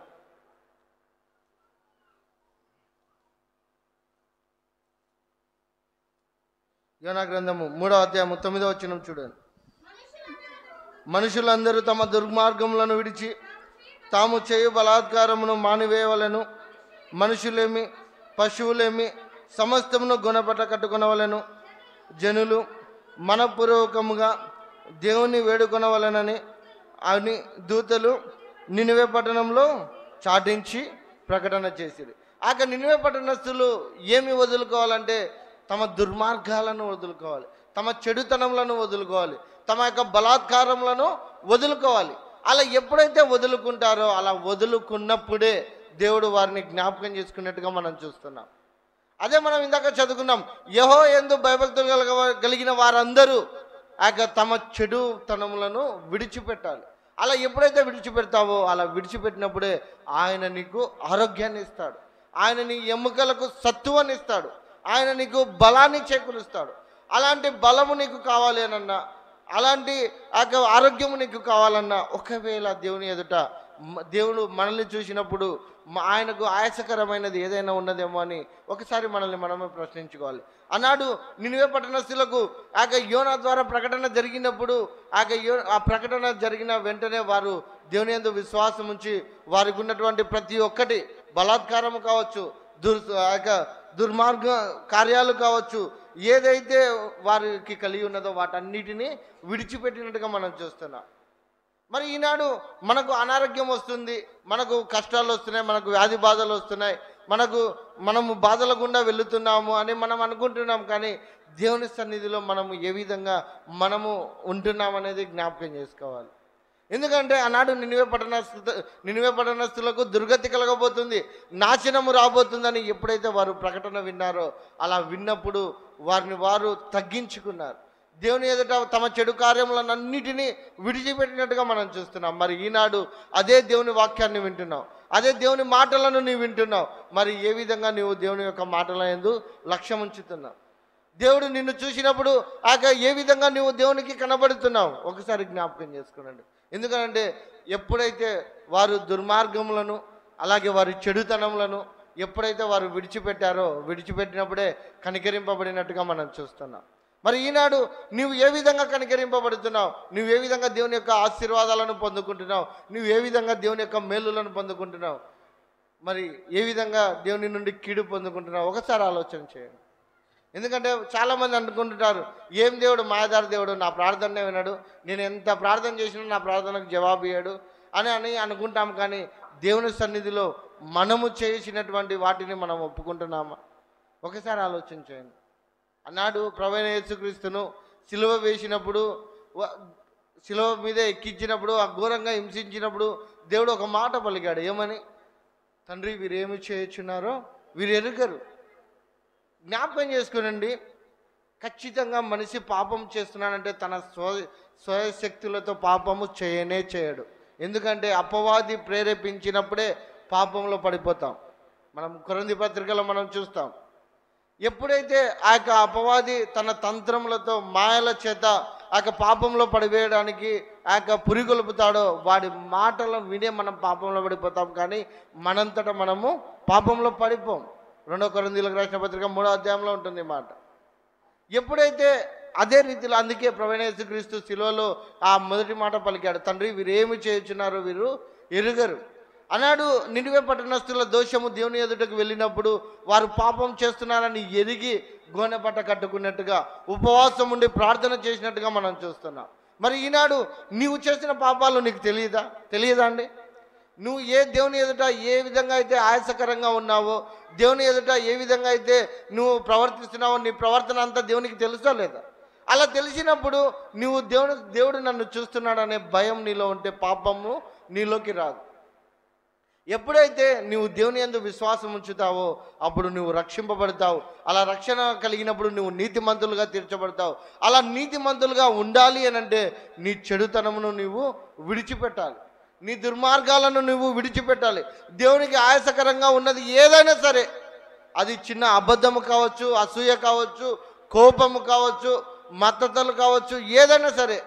3వ అధ్యాయము 9వ వచనం చూడండి. మనుషులందరూ తమ దుర్మార్గములను విడిచి తాము చేయు బలాత్కారమును మానివేయవలెను. మనుషులేమి పశువులేమి సమస్తమును గుణపట కట్టుకొనవలెను. జనులు మనపూర్వకముగా దేవుని వేడుకొనవలెనని అని దూతలు నినివే పట్టణంలో చాటించి ప్రకటన చేసిరి. నినివే పట్టణస్థులు ఏమి వదులుకోవాలంటే తమ దుర్మార్గాలను వదులుకోవాలి, తమ చెడుతనములను వదులుకోవాలి, తమ యొక్క బలాత్కారములను వదులుకోవాలి. అలా ఎప్పుడైతే వదులుకుంటారో అలా వదులుకున్నప్పుడే దేవుడు వారిని జ్ఞాపకం చేసుకున్నట్టుగా మనం చూస్తున్నాం. అదే మనం ఇందాక చదువుకున్నాం, యెహోవా యందు భయభక్తులు కలిగిన వారందరూ తమ చెడుతనములను విడిచిపెట్టాలి. అలా ఎప్పుడైతే విడిచిపెడతావో అలా విడిచిపెట్టినప్పుడే ఆయన నీకు ఆరోగ్యాన్ని ఇస్తాడు, ఆయన నీ ఎముకలకు సత్తువని ఇస్తాడు, ఆయన నీకు బలాన్ని చేకూరుస్తాడు. అలాంటి బలము నీకు కావాలి అనన్నా, అలాంటి ఆరోగ్యము నీకు కావాలన్నా, ఒకవేళ దేవుని ఎదుట దేవుడు మనల్ని చూసినప్పుడు ఆయనకు ఆయాసకరమైనది ఏదైనా ఉన్నదేమో అని ఒకసారి మనల్ని మనమే ప్రశ్నించుకోవాలి. ఆనాడు నినివే పట్టణస్థులకు యోనా ద్వారా ప్రకటన జరిగినప్పుడు ఆ ప్రకటన జరిగిన వెంటనే వారు దేవుని యందు విశ్వాసం ఉంచి వారికి ఉన్నటువంటి ప్రతి ఒక్కటి బలాత్కారము కావచ్చు, దుర్మార్గ కార్యాలు కావచ్చు, ఏదైతే వారికి కలిగి ఉన్నదో వాటన్నిటినీ విడిచిపెట్టినట్టుగా మనం చూస్తున్నాం. మరి ఈనాడు మనకు అనారోగ్యం వస్తుంది, మనకు కష్టాలు వస్తున్నాయి, మనకు వ్యాధి బాధలు వస్తున్నాయి, మనము బాధల గుండా వెళుతున్నాము అని మనం అనుకుంటున్నాం. కానీ దేవుని సన్నిధిలో మనము ఏ విధంగా మనము ఉంటున్నాం అనేది జ్ఞాపకం చేసుకోవాలి. ఎందుకంటే ఆనాడు నినివే పట్టణస్థులకు దుర్గతి కలగబోతుంది, నాశనము రాబోతుందని ఎప్పుడైతే వారు ప్రకటన విన్నారో అలా విన్నప్పుడు వారిని వారు తగ్గించుకున్నారు. దేవుని ఎదుట తమ చెడు కార్యములన్నిటినీ విడిచిపెట్టినట్టుగా మనం చూస్తున్నాం. మరి ఈనాడు అదే దేవుని వాక్యాన్ని వింటున్నావు, అదే దేవుని మాటలను నీవు వింటున్నావు. మరి ఏ విధంగా నీవు దేవుని యొక్క మాటల యందు లక్ష్యం ఉంచుతున్నావు? దేవుడు నిన్ను చూసినప్పుడు ఏ విధంగా నువ్వు దేవునికి కనబడుతున్నావు ఒకసారి జ్ఞాపకం చేసుకునండి. ఎందుకంటే ఎప్పుడైతే వారు దుర్మార్గములను అలాగే వారి చెడుతనములను ఎప్పుడైతే వారు విడిచిపెట్టినప్పుడే కనికరింపబడినట్టుగా మనం చూస్తున్నాం. మరి ఈనాడు నువ్వు ఏ విధంగా కనికరింపబడుతున్నావు? నువ్వు ఏ విధంగా దేవుని యొక్క ఆశీర్వాదాలను పొందుకుంటున్నావు? నువ్వు ఏ విధంగా దేవుని యొక్క మేలులను పొందుకుంటున్నావు? మరి ఏ విధంగా దేవుని నుండి కీడు పొందుకుంటున్నావు? ఒకసారి ఆలోచన చేయండి. ఎందుకంటే చాలామంది అనుకుంటుంటారు, ఏం దేవుడు మాయదారి దేవుడు, నా ప్రార్థనే వినడు, నేను ఎంత ప్రార్థన చేసినా నా ప్రార్థనకు జవాబు ఇయ్యడు అని అనుకుంటాం. కానీ దేవుని సన్నిధిలో మనము చేసినటువంటి వాటిని మనం ఒప్పుకుంటున్నామా? ఒకసారి ఆలోచన చేయండి. అన్నాడు ప్రభువైన యేసుక్రీస్తును సిలువ వేసినప్పుడు, సిలువ మీద ఎక్కించినప్పుడు, ఘోరంగా హింసించినప్పుడు దేవుడు ఒక మాట పలికాడు. ఏమని? తండ్రి, వీరేమి చేయుచున్నారో వీరు ఎరుగరు. జ్ఞాపకం చేసుకునండి, ఖచ్చితంగా మనిషి పాపం చేస్తున్నాడంటే తన స్వశక్తులతో పాపము చేయడు. ఎందుకంటే అపవాది ప్రేరేపించినప్పుడే పాపంలో పడిపోతాం. మనం కొరింథీ పత్రికలో మనం చూస్తాం, ఎప్పుడైతే అపవాది తన తంత్రములతో మాయల చేత పాపంలో పడివేయడానికి పురిగొలుపుతాడో వాడి మాటలను వినే మనం పాపంలో పడిపోతాం. కానీ మనంతటా మనము పాపంలో పడిపోం. 2 కొరింథీయులకు రాసిన పత్రిక 3వ అధ్యాయంలో ఉంటుంది మాట. ఎప్పుడైతే అదే రీతిలో, అందుకే ప్రభువైన యేసుక్రీస్తు శిలువలో ఆ మొదటి మాట పలికాడు, తండ్రి వీరేమి చేయుచున్నారో వీరు ఎరుగరు అన్నాడు. నినివే పట్టణస్థుల దోషము దేవుని ఎదుటకు వెళ్ళినప్పుడు వారు పాపం చేస్తున్నారని ఎరిగి గోనెపట్ట కట్టుకున్నట్టుగా ఉపవాసం ఉండి ప్రార్థన చేసినట్టుగా మనం చూస్తున్నాం. మరి ఈనాడు నీవు చేసిన పాపాలు నీకు తెలియదా అండి? నువ్వు దేవుని ఎదుట ఏ విధంగా అయితే ఆయాసకరంగా ఉన్నావో, దేవుని ఎదుట ఏ విధంగా అయితే నువ్వు ప్రవర్తిస్తున్నావో, నీ ప్రవర్తన అంతా దేవునికి తెలుసా లేదా? అలా తెలిసినప్పుడు నువ్వు దేవుడు నన్ను చూస్తున్నాడనే భయం నీలో ఉంటే పాపము నీలోకి రాదు. ఎప్పుడైతే నువ్వు దేవుని యందు విశ్వాసం ఉంచుతావో అప్పుడు నువ్వు రక్షింపబడతావు. అలా రక్షణ కలిగినప్పుడు నువ్వు నీతిమంతులుగా తీర్చబడతావు. అలా నీతిమంతులుగా ఉండాలి అనంటే నీ చెడుతనమును నువ్వు విడిచిపెట్టాలి, నీ దుర్మార్గాలను నువ్వు విడిచిపెట్టాలి. దేవునికి ఆయాసకరంగా ఉన్నది ఏదైనా సరే, అది చిన్న అబద్ధము కావచ్చు, అసూయ కావచ్చు, కోపము కావచ్చు, మత్తతలు కావచ్చు, ఏదైనా సరే,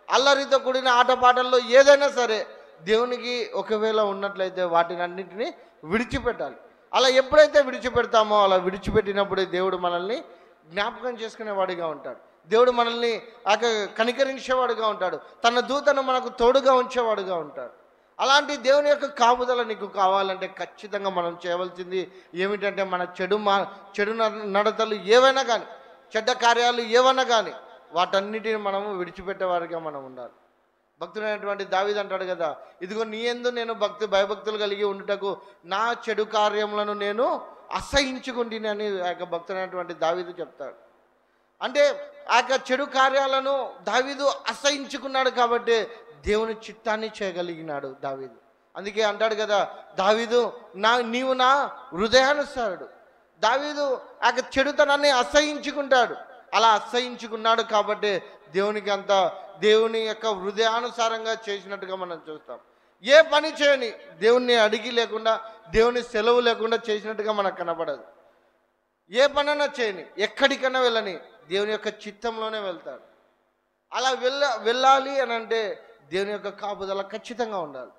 అల్లరితో కూడిన ఆటపాటల్లో ఏదైనా సరే, దేవునికి ఒకవేళ ఉన్నట్లయితే వాటిని అన్నింటినీ విడిచిపెట్టాలి. అలా ఎప్పుడైతే విడిచిపెడతామో అలా విడిచిపెట్టినప్పుడే దేవుడు మనల్ని జ్ఞాపకం చేసుకునేవాడిగా ఉంటాడు. దేవుడు మనల్ని కనికరించేవాడుగా ఉంటాడు. తన దూతను మనకు తోడుగా ఉంచేవాడుగా ఉంటాడు. అలాంటి దేవుని యొక్క కాపుదల నీకు కావాలంటే ఖచ్చితంగా మనం చేయవలసింది ఏమిటంటే మన చెడు నడతలు ఏవైనా కానీ, చెడ్డ కార్యాలు ఏవైనా కానీ వాటన్నిటిని మనము విడిచిపెట్టేవారిగా మనం ఉండాలి. భక్తుడైనటువంటి దావీదు అంటాడు కదా, ఇదిగో నీ యందు నేను భయభక్తులు కలిగి ఉండుటకు నా చెడు కార్యములను నేను అసహించుకుంటుని అని ఆ యొక్క భక్తుడైనటువంటి దావీదు చెప్తాడు. అంటే ఆ యొక్క చెడు కార్యాలను దావీదు అసహించుకున్నాడు కాబట్టి దేవుని చిత్తాన్ని చేయగలిగినాడు దావీదు. అందుకే అంటాడు కదా, దావీదు నీవు నా హృదయానుసారుడు. దావీదు ఆ యొక్క చెడుతనాన్ని అసహించుకుంటాడు. అలా అసహించుకున్నాడు కాబట్టి దేవుని యొక్క హృదయానుసారంగా చేసినట్టుగా మనం చూస్తాం. ఏ పని చేయని దేవుణ్ణి అడిగి లేకుండా, దేవుని సెలవు లేకుండా చేసినట్టుగా మనకు కనపడదు. ఏ పనైనా చేయని, ఎక్కడికైనా వెళ్ళని దేవుని యొక్క చిత్తంలోనే వెళ్తాడు. అలా వెళ్ళాలి అని అంటే దేవుని యొక్క కాపుదల ఖచ్చితంగా ఉండాలి.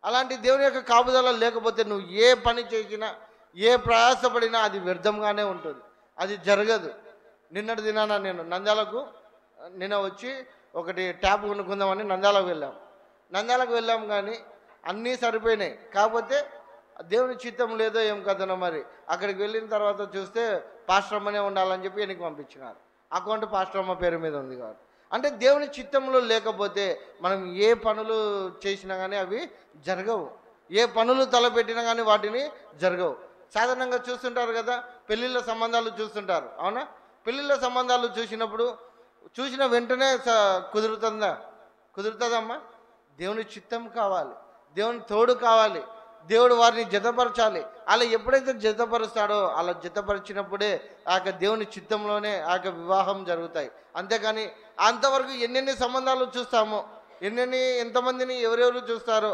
అలాంటి దేవుని యొక్క కాపుదల లేకపోతే నువ్వు ఏ పని చేసినా, ఏ ప్రయాసపడినా అది వ్యర్థంగానే ఉంటుంది, అది జరగదు. నిన్నటి దినాన నేను నిన్న వచ్చి ఒకటి ట్యాప్ కొనుక్కుందామని నంద్యాలకు వెళ్ళాం కానీ అన్నీ సరిపోయినాయి. కాకపోతే దేవుని చిత్తం లేదో ఏం కదనో మరి. అక్కడికి వెళ్ళిన తర్వాత చూస్తే పాస్టర్ అమ్మనే ఉండాలని చెప్పి వెనక్కి పంపించినారు. అకౌంట్ పాస్టర్ అమ్మ పేరు మీద ఉంది కాబట్టి. అంటే దేవుని చిత్తంలో లేకపోతే మనం ఏ పనులు చేసినా కానీ అవి జరగవు. ఏ పనులు తలపెట్టినా కానీ వాటిని జరగవు. సాధారణంగా చూస్తుంటారు కదా, పెళ్ళిళ్ళ సంబంధాలు చూస్తుంటారు, అవునా? పెళ్ళిళ్ళ సంబంధాలు చూసిన వెంటనే కుదురుతుందమ్మా? దేవుని చిత్తం కావాలి, దేవుని తోడు కావాలి, దేవుడు వారిని జతపరచాలి. అలా ఎప్పుడైతే జతపరుస్తాడో అలా జతపరిచినప్పుడే ఆ యొక్క దేవుని చిత్తంలోనే ఆ యొక్క వివాహం జరుగుతాయి. అంతేకాని అంతవరకు ఎన్నెన్ని సంబంధాలు చూస్తామో, ఎంతమందిని ఎవరెవరు చూస్తారో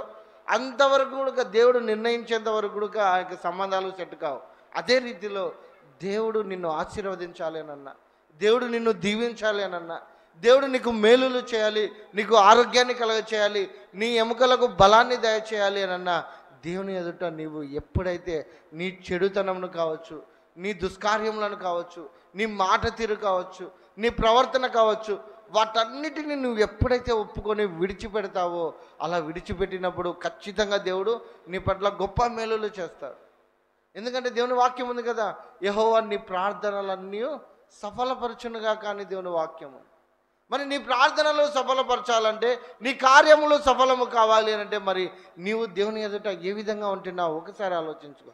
అంతవరకు కూడా దేవుడు నిర్ణయించేంత వరకు కూడా ఆ యొక్క సంబంధాలు సెట్ కావు. అదే రీతిలో దేవుడు నిన్ను ఆశీర్వదించాలి అనన్నా, దేవుడు నిన్ను దీవించాలి అనన్నా, దేవుడు నీకు మేలులు చేయాలి, నీకు ఆరోగ్యాన్ని కలగ చేయాలి, నీ ఎముకలకు బలాన్ని దయచేయాలి అనన్నా, దేవుని ఎదుట నీవు ఎప్పుడైతే నీ చెడుతనంను కావచ్చు, నీ దుష్కార్యములను కావచ్చు, నీ మాట తీరు కావచ్చు, నీ ప్రవర్తన కావచ్చు, వాటన్నిటిని నువ్వు ఎప్పుడైతే ఒప్పుకొని విడిచిపెడతావో అలా విడిచిపెట్టినప్పుడు ఖచ్చితంగా దేవుడు నీ పట్ల గొప్ప మేలులు చేస్తాడు. ఎందుకంటే దేవుని వాక్యం ఉంది కదా, యెహోవా నీ ప్రార్థనలన్నీ సఫలపరచునుగా కానీ దేవుని వాక్యము. మరి నీ ప్రార్థనలు సఫలపరచాలంటే, నీ కార్యములు సఫలము కావాలి అంటే మరి నీవు దేవుని ఎదుట ఏ విధంగా ఉంటున్నావు ఒకసారి ఆలోచించుకో,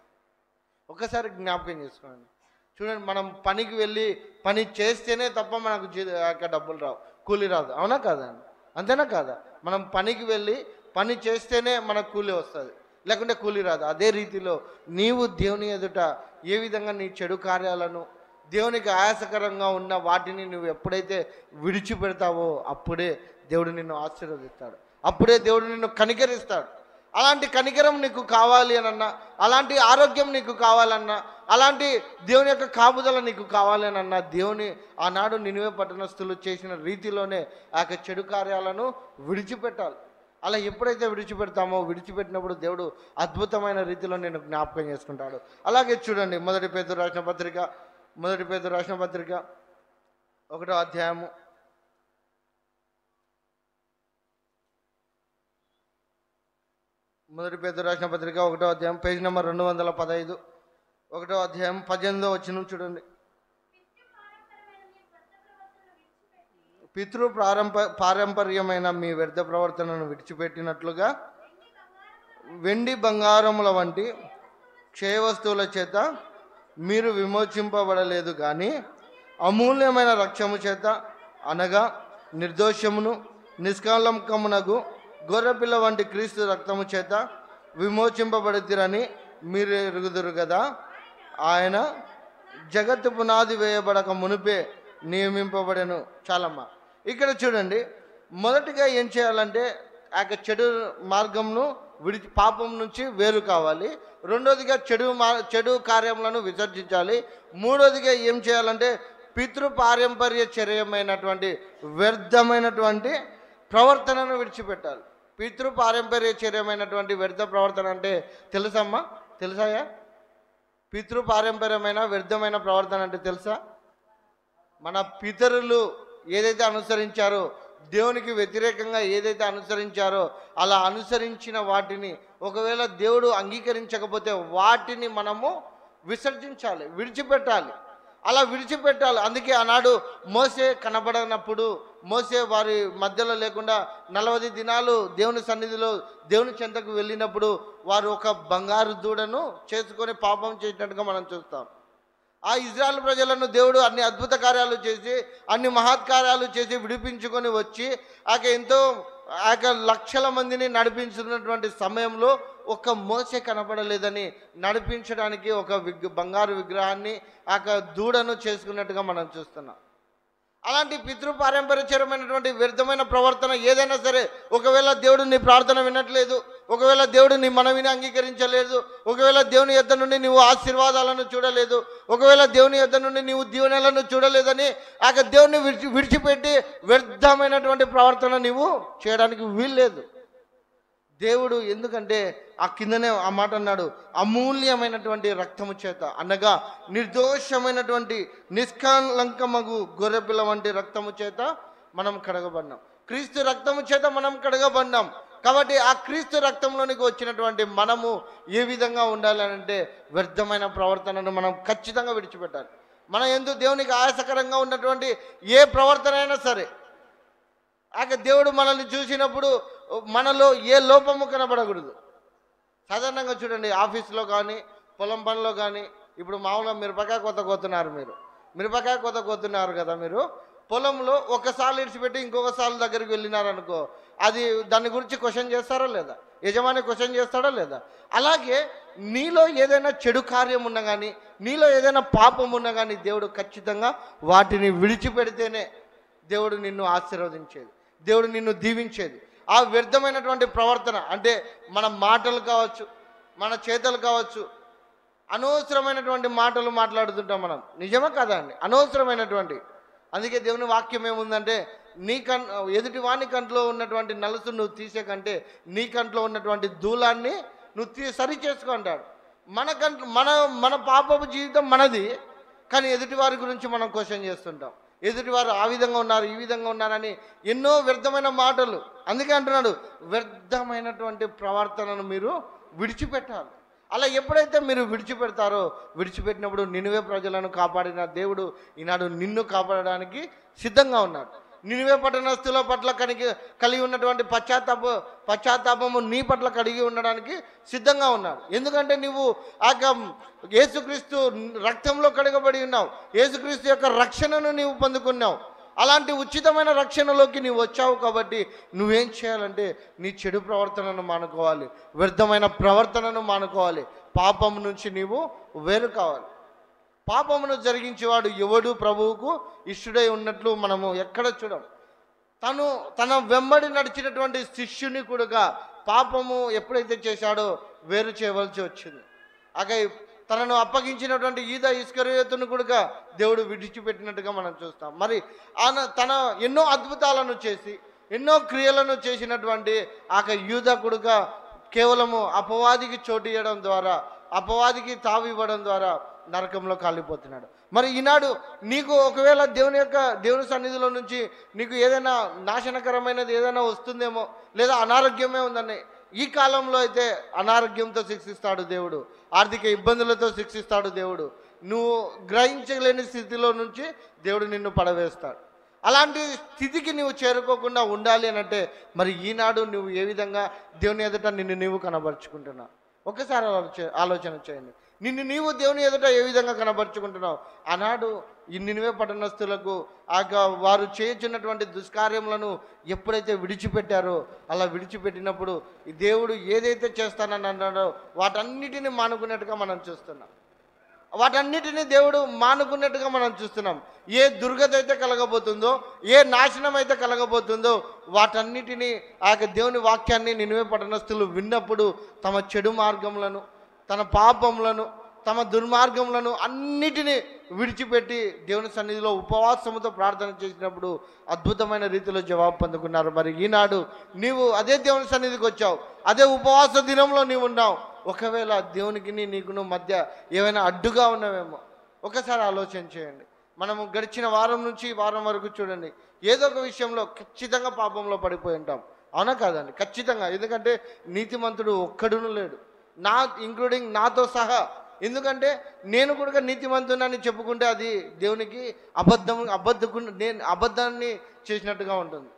ఒకసారి జ్ఞాపకం చేసుకోండి. చూడండి, మనం పనికి వెళ్ళి పని చేస్తేనే తప్ప మనకు డబ్బులు రావు, కూలి రాదు, అవునా కాదా? అంతేనా కాదా? మనం పనికి వెళ్ళి పని చేస్తేనే మనకు కూలి వస్తుంది, లేకుంటే కూలి రాదు. అదే రీతిలో నీవు దేవుని ఎదుట ఏ విధంగా నీ చెడు కార్యాలను, దేవునికి ఆయాసకరంగా ఉన్న వాటిని నువ్వు ఎప్పుడైతే విడిచిపెడతావో అప్పుడే దేవుడు నిన్ను ఆశీర్వదిస్తాడు, అప్పుడే దేవుడు నిన్ను కనికరిస్తాడు. అలాంటి కనికరం నీకు కావాలి అనన్నా, అలాంటి ఆరోగ్యం నీకు కావాలన్నా, అలాంటి దేవుని యొక్క కాపుదల నీకు కావాలి అనన్నా, దేవుని ఆనాడు నినివే పట్టణస్థులు చేసిన రీతిలోనే ఆ యొక్క చెడు కార్యాలను విడిచిపెట్టాలి. అలా ఎప్పుడైతే విడిచిపెట్టినప్పుడు దేవుడు అద్భుతమైన రీతిలో నేను జ్ఞాపకం చేసుకుంటాడు. అలాగే చూడండి, మొదటి పేతురు రాసిన పత్రిక 1వ అధ్యాయము 1వ అధ్యాయం పేజ్ నెంబర్ 215, 1వ అధ్యాయం 18వ వచనం చూడండి. పితృ పారంపర్యమైన మీ వ్యర్థ ప్రవర్తనను విడిచిపెట్టినట్లుగా వెండి బంగారముల వంటి క్షయ వస్తువుల చేత మీరు విమోచింపబడలేదు కానీ అమూల్యమైన రక్షము చేత, అనగా నిర్దోషమును నిష్కళంకమునగు గొర్రెపిల్ల వంటి క్రీస్తు రక్తము చేత విమోచింపబడితిరని మీరు ఎరుగుదురు కదా. ఆయన జగత్తు పునాది వేయబడక మునిపే నియమింపబడెను. చాలమ్మా, ఇక్కడ చూడండి, మొదటిగా ఏం చేయాలంటే ఆ యొక్క చెడు మార్గంను పాపం నుంచి వేరు కావాలి. రెండోదిగా చెడు కార్యములను విసర్జించాలి. మూడోదిగా ఏం చేయాలంటే పితృ పారంపర్య చర్యమైనటువంటి వ్యర్థమైనటువంటి ప్రవర్తనను విడిచిపెట్టాలి. పితృ పారంపర్య చర్యమైనటువంటి వ్యర్థ ప్రవర్తన అంటే తెలుసాయా? పితృ పారంపర్యమైన వ్యర్థమైన ప్రవర్తన అంటే తెలుసా? మన పితరులు ఏదైతే అనుసరించారో దేవునికి వ్యతిరేకంగా ఏదైతే అనుసరించారో అలా అనుసరించిన వాటిని ఒకవేళ దేవుడు అంగీకరించకపోతే వాటిని మనము విసర్జించాలి, విడిచిపెట్టాలి. అలా విడిచిపెట్టాలి. అందుకే ఆనాడు మోసే కనబడనప్పుడు, మోసే వారి మధ్యలో లేకుండా 40 దినాలు దేవుని సన్నిధిలో దేవుని చెంతకు వెళ్ళినప్పుడు వారు ఒక బంగారు దూడను చేసుకొని పాపం చేసినట్టుగా మనం చూస్తాం. ఆ ఇజ్రాయెల్ ప్రజలను దేవుడు అన్ని అద్భుత కార్యాలు చేసి, అన్ని మహత్కార్యాలు చేసి విడిపించుకొని వచ్చి ఎంతో లక్షల మందిని నడిపించున్నటువంటి సమయంలో ఒక మోసే కనపడలేదని నడిపించడానికి ఒక బంగారు విగ్రహాన్ని దూడను చేసుకున్నట్టుగా మనం చూస్తున్నాం. అలాంటి పితృపారంపర్యమైనటువంటి వ్యర్థమైన ప్రవర్తన ఏదైనా సరే, ఒకవేళ దేవుడు నీ ప్రార్థన వినట్లేదు, ఒకవేళ దేవుడు నీ మనవిని అంగీకరించలేదు, ఒకవేళ దేవుని యొద్ద నుండి నీవు ఆశీర్వాదాలను చూడలేదు, ఒకవేళ దేవుని యొద్ద నుండి నీవు దీవెనలను చూడలేదని దేవుని విడిచిపెట్టి వ్యర్థమైనటువంటి ప్రవర్తన నీవు చేయడానికి వీల్లేదు. దేవుడు ఎందుకంటే కిందనే ఆ మాట అన్నాడు, అమూల్యమైనటువంటి రక్తము చేత అనగా నిర్దోషమైనటువంటి నిష్కలంకమగు గొర్రెపిల్ల వంటి రక్తము చేత మనం కడగబడినాం. క్రీస్తు రక్తము చేత మనం కడగబడినాం. కాబట్టి ఆ క్రీస్తు రక్తంలోనికి వచ్చినటువంటి మనము ఏ విధంగా ఉండాలి అంటే వ్యర్థమైన ప్రవర్తనను మనం ఖచ్చితంగా విడిచిపెట్టాలి. మన యందు దేవునికి ఆయాసకరంగా ఉన్నటువంటి ఏ ప్రవర్తన అయినా సరే, దేవుడు మనల్ని చూసినప్పుడు మనలో ఏ లోపము కనబడకూడదు. సాధారణంగా చూడండి, ఆఫీస్లో కానీ పొలం పనిలో కానీ, ఇప్పుడు మామూలుగా మిరపకాయ కోతున్నారు, మీరు మిరపకాయ కోతున్నారు కదా, మీరు పొలంలో ఒకసారి ఇడిచిపెట్టి ఇంకొకసారి దగ్గరికి వెళ్ళినారనుకో, అది దాని గురించి క్వశ్చన్ చేస్తారా లేదా? యజమాని క్వశ్చన్ చేస్తాడా లేదా? అలాగే నీలో ఏదైనా చెడు కార్యం ఉన్నా కానీ, నీలో ఏదైనా పాపం ఉన్నా కానీ దేవుడు ఖచ్చితంగా వాటిని విడిచిపెడితేనే దేవుడు నిన్ను ఆశీర్వదించేది, దేవుడు నిన్ను దీవించేది. ఆ వ్యర్థమైనటువంటి ప్రవర్తన అంటే మన మాటలు కావచ్చు, మన చేతలు కావచ్చు, అనవసరమైనటువంటి మాటలు మాట్లాడుతుంటాం మనం. నిజమా కదా అండి? అనవసరమైనటువంటి. అందుకే దేవుని వాక్యం ఏముందంటే, ఎదుటి వాని కంట్లో ఉన్నటువంటి నలుసు నువ్వు తీసే కంటే నీ కంట్లో ఉన్నటువంటి దూలాన్ని నువ్వు సరి చేసుకో అంటాడు. మన పాపపు జీవితం మనది, కానీ ఎదుటి వారి గురించి మనం క్వశ్చన్ చేస్తుంటాం. ఎదుటివారు ఆ విధంగా ఉన్నారు, ఈ విధంగా ఉన్నారని ఎన్నో వ్యర్థమైన మాటలు. అందుకే అంటున్నాడు, వ్యర్థమైనటువంటి ప్రవర్తనను మీరు విడిచిపెట్టాలి. అలా ఎప్పుడైతే మీరు విడిచిపెడతారో, విడిచిపెట్టినప్పుడు నినివే ప్రజలను కాపాడిన దేవుడు ఈనాడు నిన్ను కాపాడడానికి సిద్ధంగా ఉన్నాడు. నినివే పట్టణస్తుల పట్ల కలిగి ఉన్నటువంటి పశ్చాత్తాపము నీ పట్ల కలిగి ఉండడానికి సిద్ధంగా ఉన్నాడు. ఎందుకంటే నువ్వు యేసుక్రీస్తు రక్తంలో కడగబడి ఉన్నావు, యేసుక్రీస్తు యొక్క రక్షణను నీవు పొందుకున్నావు. అలాంటి ఉచితమైన రక్షణలోకి నీవు వచ్చావు. కాబట్టి నువ్వేం చేయాలంటే నీ చెడు ప్రవర్తనను మానుకోవాలి, వ్యర్థమైన ప్రవర్తనను మానుకోవాలి, పాపం నుంచి నీవు వేరు కావాలి. పాపమును జరిగించేవాడు ఎవడు ప్రభువుకు ఇష్టడై ఉన్నట్లు మనము ఎక్కడ చూడం. తన వెంబడి నడిచినటువంటి శిష్యుని కూడా పాపము ఎప్పుడైతే చేశాడో వేరు చేయవలసి వచ్చింది. తనను అప్పగించినటువంటి యూదా ఇస్కరియోతును కూడా దేవుడు విడిచిపెట్టినట్టుగా మనం చూస్తాం. మరి తన ఎన్నో అద్భుతాలను చేసి ఎన్నో క్రియలను చేసినటువంటి యూదా కూడా కేవలము అపవాదికి చోటు ఇవ్వడం ద్వారా, అపవాదికి తావు ఇవ్వడం ద్వారా నరకంలో కాలిపోతున్నాడు. మరి ఈనాడు నీకు ఒకవేళ దేవుని సన్నిధిలో నుంచి నీకు ఏదైనా నాశనకరమైనది ఏదైనా వస్తుందేమో, లేదా అనారోగ్యమే ఉందని, ఈ కాలంలో అయితే అనారోగ్యంతో శిక్షిస్తాడు దేవుడు, ఆర్థిక ఇబ్బందులతో శిక్షిస్తాడు దేవుడు, నువ్వు గ్రహించలేని స్థితిలో నుంచి దేవుడు నిన్ను పడవేస్తాడు. అలాంటి స్థితికి నువ్వు చేరుకోకుండా ఉండాలి అనంటే మరి ఈనాడు నువ్వు ఏ విధంగా దేవుని ఎదుట నిన్ను నీవు కనబరుచుకుంటున్నావు? ఒకసారి ఆలోచన చేయండి. నిన్ను నీవు దేవుని ఎదుట ఏ విధంగా కనబరుచుకుంటున్నావు? ఆనాడు ఈ నినివే పట్టణస్తులకు వారు చేయుచున్నటువంటి దుష్కార్యములను ఎప్పుడైతే విడిచిపెట్టారో, అలా విడిచిపెట్టినప్పుడు ఈ దేవుడు ఏదైతే చేస్తానని అన్నాడో వాటన్నిటిని మానుకున్నట్టుగా మనం చూస్తున్నాం. వాటన్నిటిని దేవుడు మానుకున్నట్టుగా మనం చూస్తున్నాం. ఏ దుర్గతి అయితే కలగబోతుందో, ఏ నాశనం అయితే కలగబోతుందో వాటన్నిటినీ దేవుని వాక్యాన్ని నినివే పట్టణస్తులు విన్నప్పుడు తమ చెడు మార్గములను, తన పాపములను, తమ దుర్మార్గములను అన్నిటినీ విడిచిపెట్టి దేవుని సన్నిధిలో ఉపవాసముతో ప్రార్థన చేసినప్పుడు అద్భుతమైన రీతిలో జవాబు పొందుకున్నారు. మరి ఈనాడు నీవు అదే దేవుని సన్నిధికి వచ్చావు, అదే ఉపవాస దినంలో నీవు ఉన్నావు. ఒకవేళ దేవునికి నీకును మధ్య ఏమైనా అడ్డుగా ఉన్నావేమో ఒకసారి ఆలోచన చేయండి. మనము గడిచిన వారం నుంచి ఈ వారం వరకు చూడండి, ఏదో ఒక విషయంలో ఖచ్చితంగా పాపంలో పడిపోయి ఉంటాం. అవునా కాదండి? ఖచ్చితంగా. ఎందుకంటే నీతిమంతుడు ఒక్కడును లేడు, నా ఇంక్లూడింగ్ నాతో సహా. ఎందుకంటే నేను కూడా నీతిమంతునని చెప్పుకుంటే అది దేవునికి నేను అబద్ధాన్ని చేసినట్టుగా ఉంటుంది.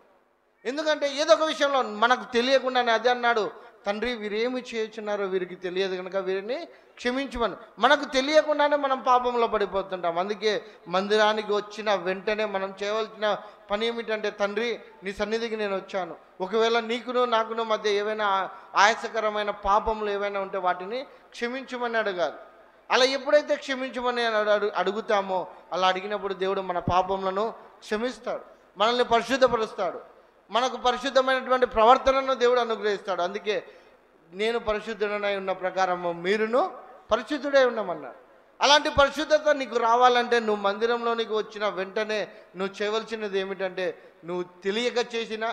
ఎందుకంటే ఏదో ఒక విషయంలో మనకు తెలియకుండానే అదే అన్నాడు, తండ్రి వీరేమి చేయుచున్నారో వీరికి తెలియదు కనుక వీరిని క్షమించమని. మనకు తెలియకుండానే మనం పాపంలో పడిపోతుంటాం. అందుకే మందిరానికి వచ్చిన వెంటనే మనం చేయవలసిన పని ఏమిటంటే, తండ్రి నీ సన్నిధికి నేను వచ్చాను, ఒకవేళ నీకును నాకును మధ్య ఏవైనా ఆయాసకరమైన పాపములు ఏవైనా ఉంటే వాటిని క్షమించమని అడగాలి. అలా ఎప్పుడైతే క్షమించమని అడుగుతామో, అలా అడిగినప్పుడు దేవుడు మన పాపములను క్షమిస్తాడు, మనల్ని పరిశుద్ధపరుస్తాడు, మనకు పరిశుద్ధమైనటువంటి ప్రవర్తనను దేవుడు అనుగ్రహిస్తాడు. అందుకే నేను పరిశుద్ధుడనై ఉన్న ప్రకారము మీరును పరిశుద్ధుడై ఉండమన్నాడు. అలాంటి పరిశుద్ధత నీకు రావాలంటే నువ్వు మందిరంలోనికి వచ్చిన వెంటనే నువ్వు చేయవలసినది ఏమిటంటే, నువ్వు తెలియక చేసిన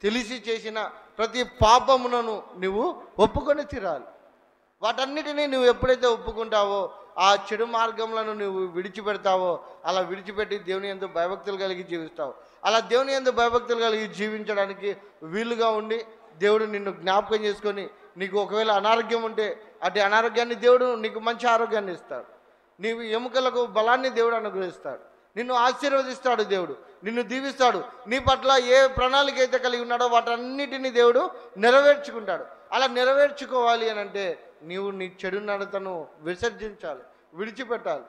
తెలిసి చేసిన ప్రతి పాపములను నువ్వు ఒప్పుకొని తీరాలి. వాటన్నిటినీ నువ్వు ఎప్పుడైతే ఒప్పుకుంటావో, ఆ చెడు మార్గంలను నువ్వు విడిచిపెడతావో, అలా విడిచిపెట్టి దేవుని యందు భయభక్తులు కలిగి జీవిస్తావు. అలా దేవుని యందు భయభక్తులు కలిగి జీవించడానికి వీలుగా ఉండి దేవుడు నిన్ను జ్ఞాపకం చేసుకొని, నీకు ఒకవేళ అనారోగ్యం ఉంటే అటు అనారోగ్యాన్ని దేవుడు నీకు మంచి ఆరోగ్యాన్ని ఇస్తాడు, నీవు ఎముకలకు బలాన్ని దేవుడు అనుగ్రహిస్తాడు, నిన్ను ఆశీర్వదిస్తాడు, దేవుడు నిన్ను దీవిస్తాడు. నీ పట్ల ఏ ప్రణాళిక అయితే కలిగి ఉన్నాడో వాటన్నిటినీ దేవుడు నెరవేర్చుకుంటాడు. అలా నెరవేర్చుకోవాలి అని అంటే నీవు నీ చెడు నడతను విసర్జించాలి, విడిచిపెట్టాలి,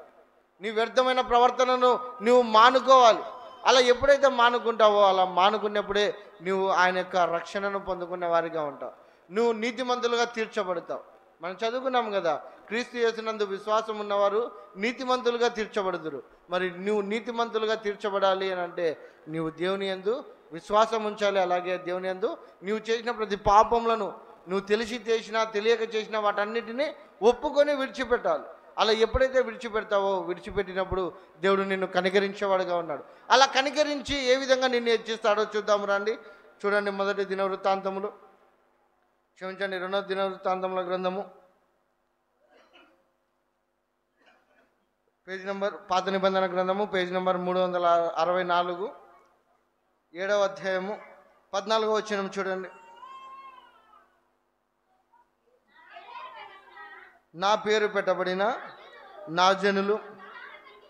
నీ వ్యర్థమైన ప్రవర్తనను నువ్వు మానుకోవాలి. అలా ఎప్పుడైతే మానుకుంటావో, అలా మానుకున్నప్పుడే నువ్వు ఆయన యొక్క రక్షణను పొందుకునే వారిగా ఉంటావు, నువ్వు నీతిమంతులుగా తీర్చబడతావు. మనం చదువుకున్నాం కదా, క్రీస్తు యేసునందు విశ్వాసం ఉన్నవారు నీతిమంతులుగా తీర్చబడుదురు. మరి నువ్వు నీతిమంతులుగా తీర్చబడాలి అని అంటే నీవు దేవుని యందు విశ్వాసం ఉంచాలి. అలాగే దేవుని యందు నువ్వు చేసిన ప్రతి పాపములను నువ్వు తెలిసి చేసినా తెలియక చేసినా వాటన్నిటినీ ఒప్పుకొని విడిచిపెట్టాలి. అలా ఎప్పుడైతే విడిచిపెడతావో, విడిచిపెట్టినప్పుడు దేవుడు నిన్ను కనికరించేవాడుగా ఉన్నాడు. అలా కనికరించి ఏ విధంగా నిన్ను హెచ్చిస్తాడో చూద్దాము రండి. చూడండి, మొదటి దినవృత్తాంతములు, క్షమించండి, 2వ దినవృత్తాంతముల గ్రంథము, పేజ్ నెంబర్, పాత నిబంధన గ్రంథము, పేజ్ నెంబర్ 364, 7వ అధ్యాయము 14వ వచనం చూడండి. నా పేరు పెట్టబడిన నా జనులు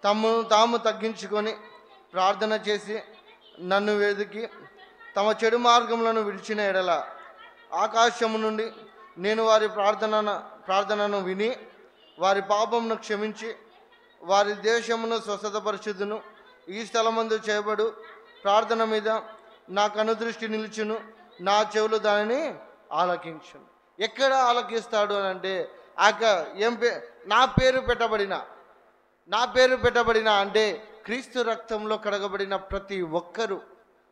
తమను తాము తగ్గించుకొని ప్రార్థన చేసి నన్ను వెదికి తమ చెడు మార్గములను విడిచిన ఎడల ఆకాశము నుండి నేను వారి ప్రార్థనను విని వారి పాపమును క్షమించి వారి దేశమును స్వస్థతపరచుదును. ఈ స్థలమందు చేయబడు ప్రార్థన మీద నా కనుదృష్టి నిలుచును, నా చెవులు దానిని ఆలకించును. ఎక్కడ ఆలకిస్తాడు అని అంటే, నా పేరు పెట్టబడిన అంటే క్రీస్తు రక్తంలో కడగబడిన ప్రతి ఒక్కరూ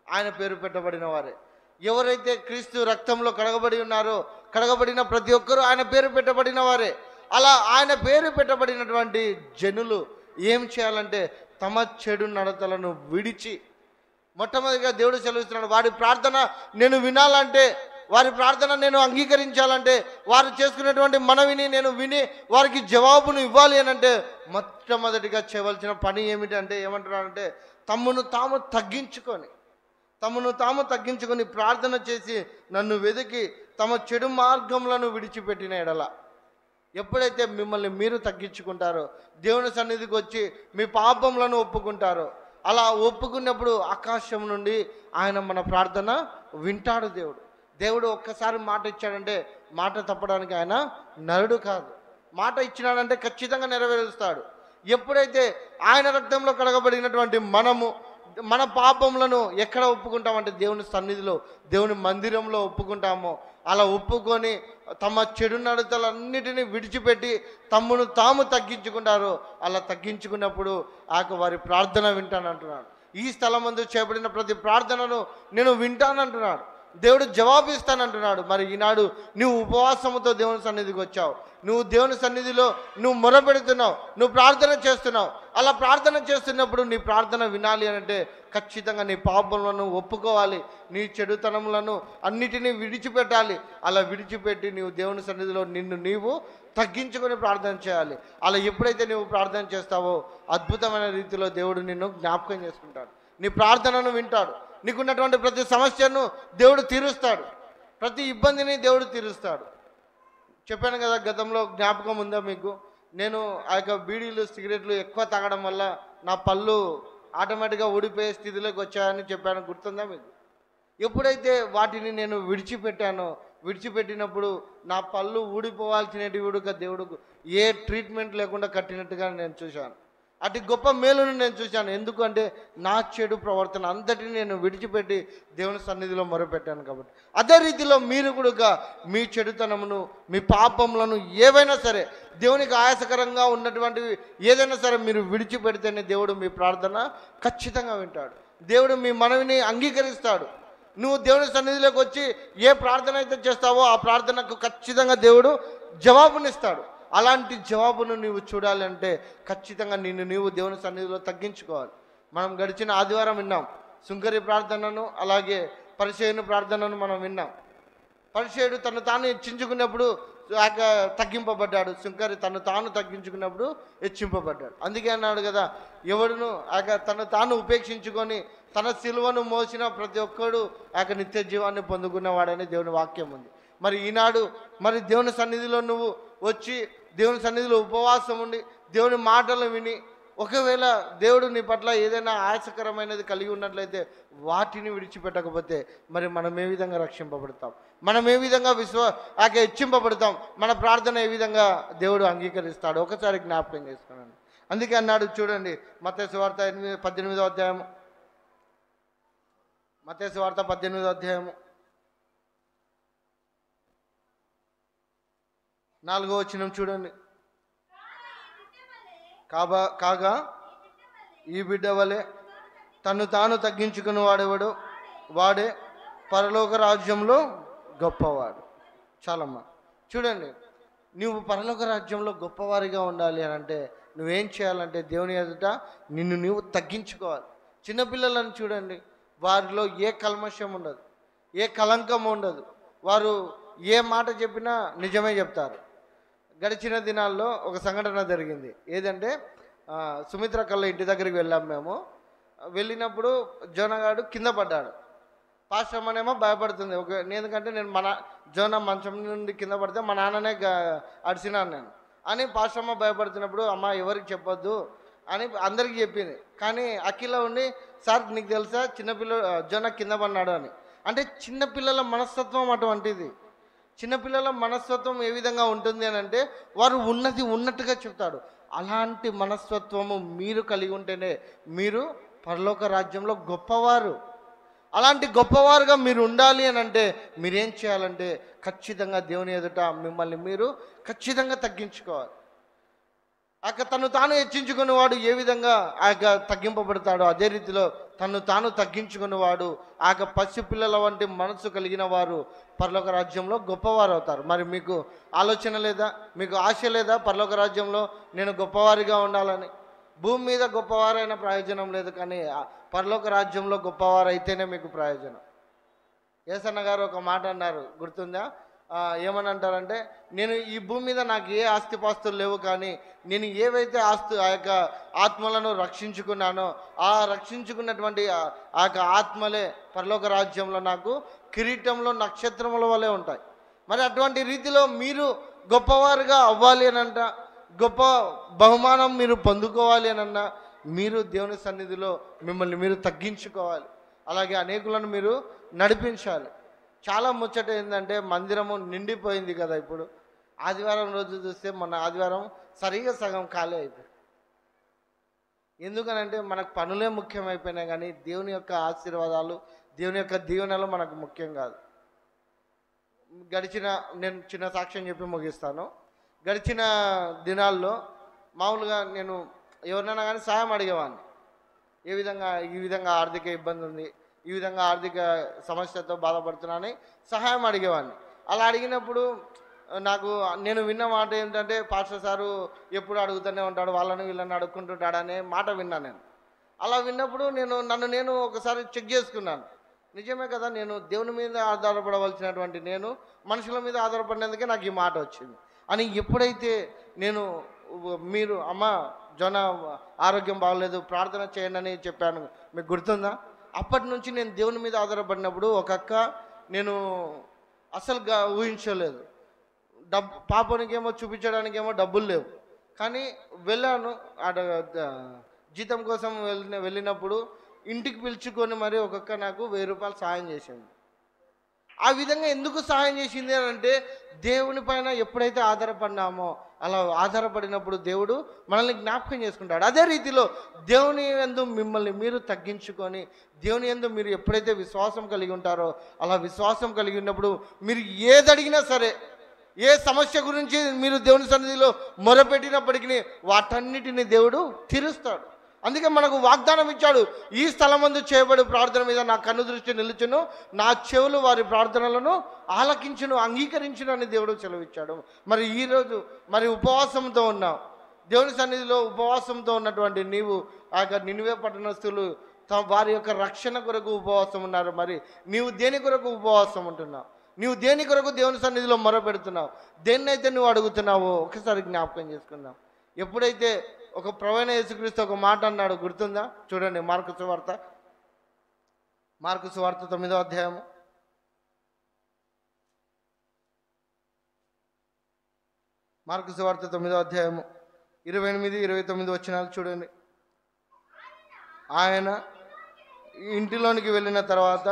ఆయన పేరు పెట్టబడిన వారే. ఎవరైతే క్రీస్తు రక్తంలో కడగబడిన ప్రతి ఒక్కరూ ఆయన పేరు పెట్టబడిన వారే. అలా ఆయన పేరు పెట్టబడినటువంటి జనులు ఏం చేయాలంటే, తమ చెడు నడతలను విడిచి, మొట్టమొదటిగా దేవుడు సెలవిస్తున్నాడు, వారి ప్రార్థన నేను వినాలంటే, వారి ప్రార్థన నేను అంగీకరించాలంటే, వారు చేసుకునేటువంటి మనవిని నేను విని వారికి జవాబును ఇవ్వాలి అని అంటే, మొట్టమొదటిగా చేయవలసిన పని ఏమిటంటే, ఏమంటున్నారంటే, తమను తాము తగ్గించుకొని ప్రార్థన చేసి నన్ను వెతికి తమ చెడు మార్గములను విడిచిపెట్టిన ఎడల. ఎప్పుడైతే మిమ్మల్ని మీరు తగ్గించుకుంటారో, దేవుని సన్నిధికి వచ్చి మీ పాపములను ఒప్పుకుంటారో, అలా ఒప్పుకున్నప్పుడు ఆకాశం నుండి ఆయన మన ప్రార్థన వింటాడు. దేవుడు ఒక్కసారి మాట ఇచ్చాడంటే మాట తప్పడానికి ఆయన నరుడు కాదు. మాట ఇచ్చినాడంటే ఖచ్చితంగా నెరవేరుస్తాడు. ఎప్పుడైతే ఆయన రక్తంలో కడగబడినటువంటి మనము మన పాపములను ఎక్కడ ఒప్పుకుంటామంటే, దేవుని సన్నిధిలో, దేవుని మందిరంలో ఒప్పుకుంటామో, అలా ఒప్పుకొని తమ చెడు నడతలన్నిటినీ విడిచిపెట్టి తమ్మును తాము తగ్గించుకుంటారో, అలా తగ్గించుకున్నప్పుడు వారి ప్రార్థన వింటానంటున్నాడు. ఈ స్థలమందు చేయబడిన ప్రతి ప్రార్థనను నేను వింటానంటున్నాడు. దేవుడు జవాబు ఇస్తానంటున్నాడు. మరి ఈనాడు నువ్వు ఉపవాసముతో దేవుని సన్నిధికి వచ్చావు, నువ్వు దేవుని సన్నిధిలో నువ్వు మొరపెడుతున్నావు, నువ్వు ప్రార్థన చేస్తున్నావు. అలా ప్రార్థన చేస్తున్నప్పుడు నీ ప్రార్థన వినాలి అంటే ఖచ్చితంగా నీ పాపములను ఒప్పుకోవాలి, నీ చెడుతనములను అన్నిటినీ విడిచిపెట్టాలి. అలా విడిచిపెట్టి నీవు దేవుని సన్నిధిలో నిన్ను నీవు తగ్గించుకొని ప్రార్థన చేయాలి. అలా ఎప్పుడైతే నువ్వు ప్రార్థన చేస్తావో అద్భుతమైన రీతిలో దేవుడు నిన్ను జ్ఞాపకం చేసుకుంటాడు, నీ ప్రార్థనను వింటాడు, నీకున్నటువంటి ప్రతి సమస్యను దేవుడు తీరుస్తాడు, ప్రతి ఇబ్బందిని దేవుడు తీరుస్తాడు. చెప్పాను కదా, గతంలో జ్ఞాపకం ఉందా మీకు, నేను ఆ యొక్క బీడీలు సిగరెట్లు ఎక్కువ తాగడం వల్ల నా పళ్ళు ఆటోమేటిక్గా ఊడిపోయే స్థితిలోకి వచ్చాయని చెప్పాను, గుర్తుందా మీకు? ఎప్పుడైతే వాటిని నేను విడిచిపెట్టినప్పుడు నా పళ్ళు ఊడిపోవాల్సినవి కూడా దేవుడు ఏ ట్రీట్మెంట్ లేకుండా కట్టినట్టుగా నేను చూశాను. అటు గొప్ప మేలును నేను చూశాను. ఎందుకంటే నా చెడు ప్రవర్తన అంతటిని నేను విడిచిపెట్టి దేవుని సన్నిధిలో మొరపెట్టాను కాబట్టి. అదే రీతిలో మీరు కూడా మీ చెడుతనమును, మీ పాపములను ఏవైనా సరే, దేవునికి ఆయాసకరంగా ఉన్నటువంటివి ఏదైనా సరే మీరు విడిచిపెడితేనే దేవుడు మీ ప్రార్థన ఖచ్చితంగా వింటాడు, దేవుడు మీ మనవిని అంగీకరిస్తాడు. నువ్వు దేవుని సన్నిధిలోకి వచ్చి ఏ ప్రార్థన అయితే చేస్తావో ఆ ప్రార్థనకు ఖచ్చితంగా దేవుడు జవాబునిస్తాడు. అలాంటి జవాబును నీవు చూడాలంటే ఖచ్చితంగా నీవు దేవుని సన్నిధిలో తగ్గించుకోవాలి. మనం గడిచిన ఆదివారం విన్నాం సుంకరి ప్రార్థనను, అలాగే పరిచయుని ప్రార్థనను మనం విన్నాం. పరిచయుడు తను తాను హెచ్చించుకున్నప్పుడు తగ్గింపబడ్డాడు, సుంకరి తను తాను తగ్గించుకున్నప్పుడు హెచ్చింపబడ్డాడు. అందుకే అన్నాడు కదా, ఎవడును తను తాను ఉపేక్షించుకొని తన సిలువను మోసిన ప్రతి ఒక్కడు నిత్య జీవాన్ని పొందుకున్నవాడని దేవుని వాక్యం ఉంది. మరి ఈనాడు మరి దేవుని సన్నిధిలో నువ్వు వచ్చి దేవుని సన్నిధిలో ఉపవాసం ఉండి దేవుని మాటలు విని ఒకవేళ దేవుడు నీ పట్ల ఏదైనా ఆయాసకరమైనది కలిగి ఉన్నట్లయితే వాటిని విడిచిపెట్టకపోతే మరి మనం ఏ విధంగా రక్షింపబడతాం, మనం ఏ విధంగా హెచ్చింపబడతాం, మన ప్రార్థన ఏ విధంగా దేవుడు అంగీకరిస్తాడు ఒకసారి జ్ఞాపకం చేసుకున్నాను. అందుకే అన్నాడు చూడండి, మత్తయి సువార్త 18వ అధ్యాయము, మత్తయి సువార్త 18వ అధ్యాయము 4వ వచనం చూడండి. కాగా ఈ బిడ్డ వలె తను తాను తగ్గించుకుని వాడేవాడు వాడే పరలోక రాజ్యంలో గొప్పవాడు. చాలమ్మా చూడండి, నువ్వు పరలోక రాజ్యంలో గొప్పవారిగా ఉండాలి అని అంటే నువ్వేం చేయాలంటే దేవుని ఎదుట నిన్ను నువ్వు తగ్గించుకోవాలి. చిన్నపిల్లలను చూడండి, వారిలో ఏ కల్మషం ఉండదు, ఏ కలంకం ఉండదు, వారు ఏ మాట చెప్పినా నిజమే చెప్తారు. గడిచిన దినాల్లో ఒక సంఘటన జరిగింది. ఏదంటే సుమిత్ర కళ్ళ ఇంటి దగ్గరికి వెళ్ళాం మేము. వెళ్ళినప్పుడు జోనగాడు కింద పడ్డాడు. పాశ్రమనేమో భయపడుతుంది. ఎందుకంటే నేను జోన మంచం నుండి కింద పడితే మా నాన్ననే అడిసినాను నేను అని పాశ్రమ భయపడుతున్నప్పుడు అమ్మ ఎవరికి చెప్పొద్దు అని అందరికీ చెప్పింది. కానీ అఖిల ఉండి సార్ నీకు తెలుసా జోన కింద పడినాడు అని. అంటే చిన్నపిల్లల మనస్తత్వం అటువంటిది. చిన్నపిల్లల మనస్తత్వం ఏ విధంగా ఉంటుంది అని అంటే వారు ఉన్నది ఉన్నట్టుగా చెప్తాడు. అలాంటి మనస్తత్వము మీరు కలిగి ఉంటేనే మీరు పరలోక రాజ్యంలో గొప్పవారు. అలాంటి గొప్పవారుగా మీరు ఉండాలి అని అంటే మీరేం చేయాలంటే ఖచ్చితంగా దేవుని ఎదుట మిమ్మల్ని మీరు ఖచ్చితంగా తగ్గించుకోవాలి. తను తాను హెచ్చించుకునేవాడు ఏ విధంగా తగ్గింపబడతాడో అదే రీతిలో తను తాను తగ్గించుకునేవాడు పసిపిల్లల వంటి మనసు కలిగిన వారు పరలోక రాజ్యంలో గొప్పవారు అవుతారు. మరి మీకు ఆలోచన లేదా, మీకు ఆశ లేదా పరలోక రాజ్యంలో నేను గొప్పవారిగా ఉండాలని? భూమి మీద గొప్పవారైన ప్రయోజనం లేదు, కానీ పరలోక రాజ్యంలో గొప్పవారు అయితేనే మీకు ప్రయోజనం. యేసన్న గారు ఒక మాట అన్నారు, గుర్తుందా? ఏమని అంటారంటే, నేను ఈ భూమి మీద నాకు ఏ ఆస్తిపాస్తులు లేవు, కానీ నేను ఏవైతే ఆత్మలను రక్షించుకున్నానో ఆ రక్షించుకున్నటువంటి ఆత్మలే పరలోక రాజ్యంలో నాకు కిరీటంలో నక్షత్రముల వలె ఉంటాయి. మరి అటువంటి రీతిలో మీరు గొప్పవారుగా అవ్వాలి అనంట, గొప్ప బహుమానం మీరు పొందుకోవాలి అనన్నా మీరు దేవుని సన్నిధిలో మిమ్మల్ని మీరు తగ్గించుకోవాలి. అలాగే అనేకులను మీరు నడిపించాలి. చాలా ముచ్చట ఏంటంటే మందిరము నిండిపోయింది కదా. ఇప్పుడు ఆదివారం రోజు చూస్తే మొన్న ఆదివారం సరిగా సగం ఖాళీ అయిపోయింది. ఎందుకనంటే మనకు పనులే ముఖ్యమైపోయినాయి, కానీ దేవుని యొక్క ఆశీర్వాదాలు, దేవుని యొక్క దీవెనలు మనకు ముఖ్యం కాదు. నేను చిన్న సాక్ష్యం చెప్పి ముగిస్తాను. గడిచిన దినాల్లో మామూలుగా నేను ఎవరినైనా కానీ సాయం అడిగేవాడిని. ఈ విధంగా ఆర్థిక ఇబ్బంది ఉంది, ఈ విధంగా ఆర్థిక సమస్యతో బాధపడుతున్నానని సహాయం అడిగేవాడిని. అలా అడిగినప్పుడు నేను విన్న మాట ఏంటంటే, పాస్టర్ సారు ఎప్పుడు అడుగుతూనే ఉంటాడు, వాళ్ళని వీళ్ళని అడుక్కుంటుంటాడనే మాట విన్నాను నేను. అలా విన్నప్పుడు నన్ను నేను ఒకసారి చెక్ చేసుకున్నాను. నిజమే కదా, నేను దేవుని మీద ఆధారపడవలసినటువంటి నేను మనుషుల మీద ఆధారపడినందుకే నాకు ఈ మాట వచ్చింది అని ఎప్పుడైతే మీరు అమ్మ జొన్న ఆరోగ్యం బాగలేదు ప్రార్థన చేయండి అని చెప్పాను, మీకు గుర్తుందా? అప్పటి నుంచి నేను దేవుని మీద ఆధారపడినప్పుడు ఒక అక్క నేను అసలుగా ఊహించలేదు. పాపనికేమో చూపించడానికేమో డబ్బులు లేవు, కానీ వెళ్ళాను. జీతం కోసం వెళ్ళినప్పుడు ఇంటికి పిలుచుకొని మరి ఒక్కొక్క నాకు 1000 రూపాయలు సహాయం చేసింది. ఆ విధంగా ఎందుకు సహాయం చేసింది అని అంటే, దేవుని పైన ఎప్పుడైతే ఆధారపడినామో అలా ఆధారపడినప్పుడు దేవుడు మనల్ని జ్ఞాపకం చేసుకుంటాడు. అదే రీతిలో దేవుని యందు మిమ్మల్ని మీరు తగ్గించుకొని దేవుని యందు మీరు ఎప్పుడైతే విశ్వాసం కలిగి ఉంటారో అలా విశ్వాసం కలిగి ఉన్నప్పుడు మీరు ఏది అడిగినా సరే, ఏ సమస్య గురించి మీరు దేవుని సన్నిధిలో మొరపెట్టినప్పటికీ వాటన్నిటిని దేవుడు తీరుస్తాడు. అందుకే మనకు వాగ్దానం ఇచ్చాడు, ఈ స్థలమందు చేయబడి ప్రార్థన మీద నా కన్ను దృష్టి నిలుచును, నా చెవులు వారి ప్రార్థనలను ఆలకించును, అంగీకరించును అని దేవుడు సెలవిచ్చాడు. మరి ఈరోజు ఉపవాసంతో ఉన్నాం, దేవుని సన్నిధిలో ఉపవాసంతో ఉన్నటువంటి నీవు నినివే పట్టణస్థులు వారి యొక్క రక్షణ కొరకు ఉపవాసం ఉన్నారు. మరి నీవు దేని కొరకు ఉపవాసం ఉంటున్నావు? నీవు దేని కొరకు దేవుని సన్నిధిలో మొరపెడుతున్నావు? దేన్నైతే నువ్వు అడుగుతున్నావో ఒకసారి జ్ఞాపకం చేసుకుందాం. ఎప్పుడైతే ఒక ప్రభువైన యేసుక్రీస్తు ఒక మాట అన్నాడు, గుర్తుందా? చూడండి, మార్కు సువార్త 9వ అధ్యాయము. మార్కు సువార్త 9వ అధ్యాయము 28-29 వచనాలు చూడండి. ఆయన ఇంటిలోనికి వెళ్ళిన తర్వాత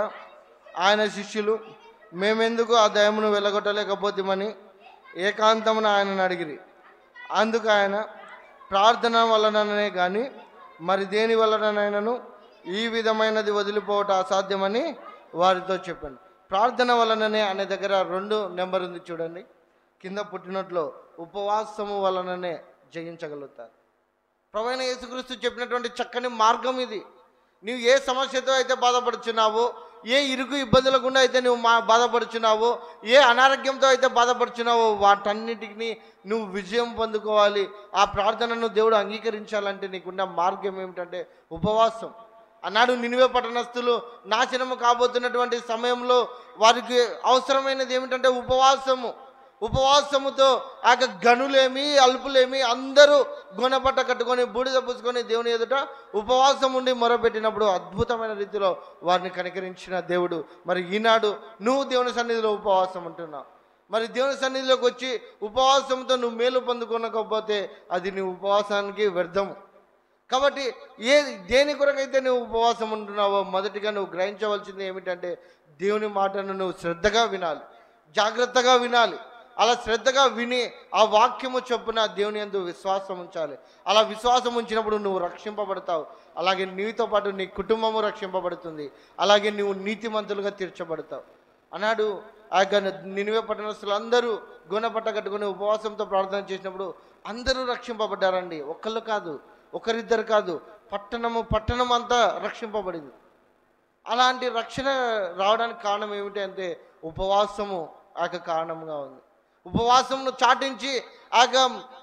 ఆయన శిష్యులు, మేమెందుకు ఆ దయ్యమును వెళ్ళగొట్టలేకపోతామని ఏకాంతమున ఆయనను అడిగిరి. అందుకు ఆయన, ప్రార్థన వలననే కానీ మరి దేని వలననైనను ఈ విధమైనది వదిలిపోవటం అసాధ్యమని వారితో చెప్పాను. ప్రార్థన వలననే అనే దగ్గర 2 నెంబర్ ఉంది చూడండి. కింద పుట్టినట్లో ఉపవాసము వలననే జయించగలుగుతారు. ప్రభువైన యేసుక్రీస్తు చెప్పినటువంటి చక్కని మార్గం ఇది. నీవు ఏ సమస్యతో అయితే బాధపడుచున్నావో, ఏ ఇరుకు ఇబ్బందుల గుండా అయితే నువ్వు బాధపడుచున్నావో, ఏ అనారోగ్యంతో అయితే బాధపడుచున్నావో వాటన్నిటిని నువ్వు విజయం పొందుకోవాలి. ఆ ప్రార్థనను దేవుడు అంగీకరించాలంటే నీకున్న మార్గం ఏమిటంటే ఉపవాసం. ఆనాడు నినివే పట్టణస్థులు నాశనము కాబోతున్నటువంటి సమయంలో వారికి అవసరమైనది ఏమిటంటే ఉపవాసముతో ఆ గనులేమి అల్పులేమి అందరూ గుణపట్ట కట్టుకొని బూడిద పూసుకొని దేవుని ఎదుట ఉపవాసం ఉండి మొరపెట్టినప్పుడు అద్భుతమైన రీతిలో వారిని కనికరించిన దేవుడు. మరి ఈనాడు నువ్వు దేవుని సన్నిధిలో ఉపవాసం ఉంటున్నావు. మరి దేవుని సన్నిధిలోకి వచ్చి ఉపవాసంతో నువ్వు మేలు పొందుకోనకపోతే అది నీ ఉపవాసానికి వ్యర్థము. కాబట్టి దేని కొరకైతే నువ్వు ఉపవాసం ఉంటున్నావో మొదటిగా నువ్వు గ్రహించవలసింది ఏమిటంటే, దేవుని మాటను నువ్వు శ్రద్ధగా వినాలి, జాగ్రత్తగా వినాలి. అలా శ్రద్ధగా విని ఆ వాక్యము చొప్పున దేవుని యందు విశ్వాసం ఉంచాలి. అలా విశ్వాసం ఉంచినప్పుడు నువ్వు రక్షింపబడతావు. అలాగే నీతో పాటు నీ కుటుంబము రక్షింపబడుతుంది. అలాగే నువ్వు నీతిమంతులుగా తీర్చబడతావు. అన్నాడు ఆ యొక్క నినివే పట్టణస్థులు అందరూ గుణపట్ట కట్టుకుని ఉపవాసంతో ప్రార్థన చేసినప్పుడు అందరూ రక్షింపబడ్డారండి. ఒకళ్ళు కాదు, ఒకరిద్దరు కాదు, పట్టణం అంతా రక్షింపబడింది. అలాంటి రక్షణ రావడానికి కారణం ఏమిటి అంటే ఉపవాసము ఆ యొక్క కారణంగా ఉంది. ఉపవాసమును చాటించి ఆ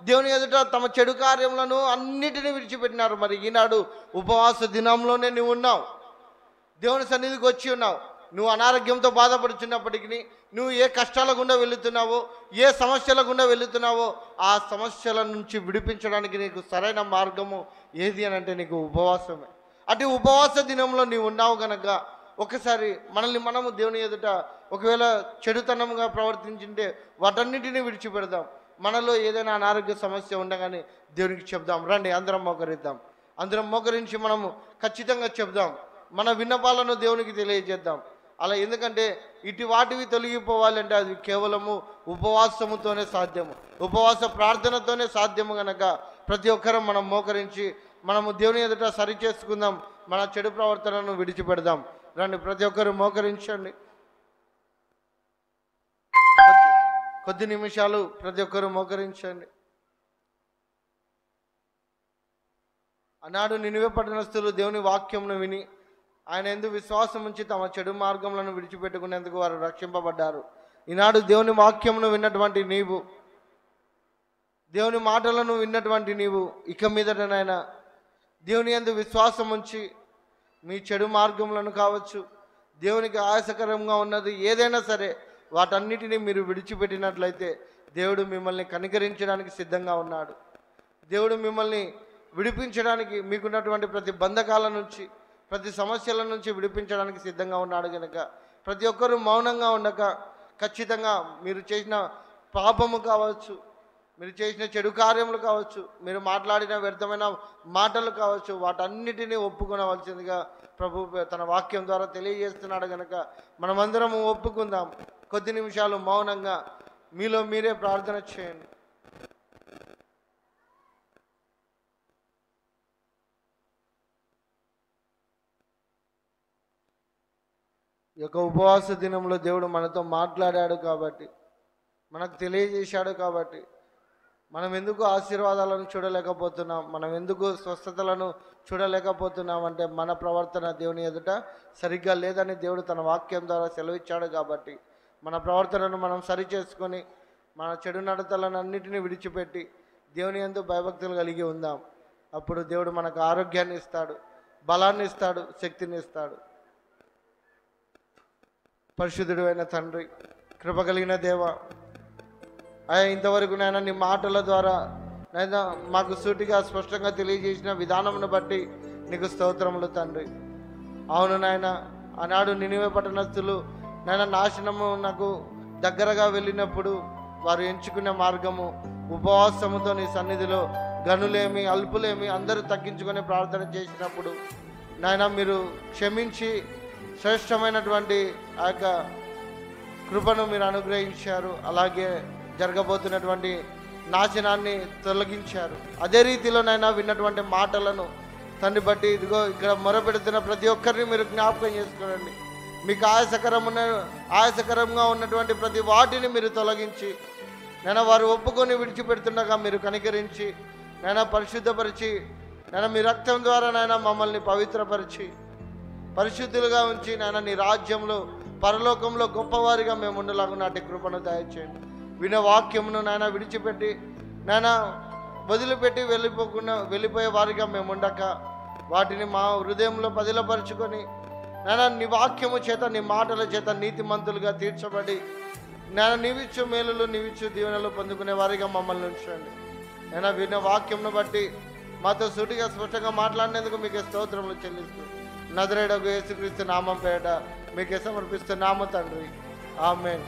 దేవుని ఎదుట తమ చెడు కార్యములను అన్నిటినీ విడిచిపెట్టినారు. మరి ఈనాడు ఉపవాస దినంలోనే నువ్వు ఉన్నావు, దేవుని సన్నిధికి వచ్చి ఉన్నావు. నువ్వు అనారోగ్యంతో బాధపడుతున్నప్పటికీ, నువ్వు ఏ కష్టాల గుండా వెళుతున్నావో, ఏ సమస్యల గుండా వెళుతున్నావో ఆ సమస్యల నుంచి విడిపించడానికి నీకు సరైన మార్గము ఏది అని అంటే నీకు ఉపవాసమే. అటు ఉపవాస దినంలో నీవు ఉన్నావు కనుక ఒకసారి మనము దేవుని ఎదుట ఒకవేళ చెడుతనంగా ప్రవర్తించింటే వాటన్నిటినీ విడిచిపెడదాం. మనలో ఏదైనా అనారోగ్య సమస్య ఉండగానే దేవునికి చెప్దాం. రండి అందరం మోకరిద్దాం. అందరం మోకరించి మనము ఖచ్చితంగా చెప్దాం. మన విన్నపాలను దేవునికి తెలియజేద్దాం. అలా ఎందుకంటే వాటివి తొలగిపోవాలంటే అది కేవలము ఉపవాసముతోనే సాధ్యము, ఉపవాస ప్రార్థనతోనే సాధ్యము. కనుక ప్రతి ఒక్కరం మనం మోకరించి మనము దేవుని ఎదుట సరి చేసుకుందాం, మన చెడు ప్రవర్తనను విడిచిపెడదాం. రండి ప్రతి ఒక్కరు మోకరించండి. కొద్ది నిమిషాలు ప్రతి ఒక్కరు మోకరించండి. ఆనాడు నినివే పట్టణస్థులు దేవుని వాక్యంను విని ఆయన యందు విశ్వాసం ఉంచి తమ చెడు మార్గములను విడిచిపెట్టుకునేందుకు వారు రక్షింపబడ్డారు. ఈనాడు దేవుని వాక్యమును విన్నటువంటి నీవు, దేవుని మాటలను విన్నటువంటి నీవు ఇక మీదటనైనా దేవుని యందు విశ్వాసం ఉంచి మీ చెడు మార్గములను కావచ్చు, దేవునికి ఆయాసకరంగా ఉన్నది ఏదైనా సరే వాటన్నిటినీ మీరు విడిచిపెట్టినట్లయితే దేవుడు మిమ్మల్ని కనికరించడానికి సిద్ధంగా ఉన్నాడు. దేవుడు మిమ్మల్ని విడిపించడానికి, మీకున్నటువంటి ప్రతి బంధకాల నుంచి, ప్రతి సమస్యల నుంచి విడిపించడానికి సిద్ధంగా ఉన్నాడు. కనుక ప్రతి ఒక్కరూ మౌనంగా ఉండక ఖచ్చితంగా మీరు చేసిన పాపము కావచ్చు, మీరు చేసిన చెడు కార్యములు కావచ్చు, మీరు మాట్లాడిన వ్యర్థమైన మాటలు కావచ్చు, వాటన్నిటినీ ఒప్పుకొనవలసిందిగా ప్రభు తన వాక్యం ద్వారా తెలియజేస్తున్నాడు. కనుక మనమందరము ఒప్పుకుందాం. కొద్ది నిమిషాలు మౌనంగా మీలో మీరే ప్రార్థన చేయండి. ఈ యొక్క ఉపవాస దినంలో దేవుడు మనతో మాట్లాడాడు కాబట్టి, మనకు తెలియజేశాడు కాబట్టి మనం ఎందుకు ఆశీర్వాదాలను చూడలేకపోతున్నాం, మనం ఎందుకు స్వస్థతలను చూడలేకపోతున్నాం అంటే మన ప్రవర్తన దేవుని ఎదుట సరిగ్గా లేదని దేవుడు తన వాక్యం ద్వారా సెలవిచ్చాడు. కాబట్టి మన ప్రవర్తనను మనం సరిచేసుకొని మన చెడు నడతలను అన్నిటినీ విడిచిపెట్టి దేవుని యందు భయభక్తులు కలిగి ఉందాం. అప్పుడు దేవుడు మనకు ఆరోగ్యాన్ని ఇస్తాడు, బలాన్ని ఇస్తాడు, శక్తిని ఇస్తాడు. పరిశుద్ధుడు అయిన తండ్రి, కృప కలిగిన దేవ, అయ్యా ఇంతవరకు నాయన నీ మాటల ద్వారా నాయన మాకు సూటిగా స్పష్టంగా తెలియజేసిన విధానమును బట్టి నీకు స్తోత్రములు తండ్రి. అవును నాయన, ఆనాడు నినివే పట్టణస్థులు నాయన నాశనము నాకు దగ్గరగా వెళ్ళినప్పుడు వారు ఎంచుకునే మార్గము ఉపవాసముతో నీ సన్నిధిలో గనులేమి అల్పులేమి అందరూ తగ్గించుకొని ప్రార్థన చేసినప్పుడు నాయన మీరు క్షమించి శ్రేష్టమైనటువంటి ఆ యొక్క కృపను మీరు అనుగ్రహించారు. అలాగే జరగబోతున్నటువంటి నాశనాన్ని తొలగించారు. అదే రీతిలో నైనా విన్నటువంటి మాటలను తండ్రి బట్టి ఇదిగో ఇక్కడ మొరపెడుతున్న ప్రతి ఒక్కరిని మీరు జ్ఞాపకం చేసుకోండి. మీకు ఆయాసకరంగా ఉన్నటువంటి ప్రతి వాటిని మీరు తొలగించి నేను వారు ఒప్పుకొని విడిచిపెడుతుండగా మీరు కనికరించి నేను పరిశుద్ధపరిచి నేను మీ రక్తం ద్వారా నాయన మమ్మల్ని పవిత్రపరిచి పరిశుద్ధులుగా ఉంచి నాయన నీ రాజ్యంలో పరలోకంలో గొప్పవారిగా మేము ఉండలాగా నాటి కృపను దయచేయండి. విన వాక్యమును నాయన విడిచిపెట్టి నాయన వదిలిపెట్టి వెళ్ళిపోయే వారిగా మేము ఉండక వాటిని మా హృదయంలో పదిలపరుచుకొని నాయన నీ వాక్యము చేత నీ మాటల చేత నీతిమంతులుగా తీర్చబడి నాయన నీవిచ్చు మేలులు నీవిచ్చు దీవెనలు పొందుకునే వారిగా మమ్మల్ని ఉంచండి. నేను విన్న వాక్యంను బట్టి మాతో సూటిగా స్పష్టంగా మాట్లాడినందుకు మీకే స్తోత్రములు చెల్లిస్తూ నజరేయుడగు యేసుక్రీస్తు నామం పేరిట మీకే సమర్పిస్తున్నాము తండ్రి. ఆమేన్.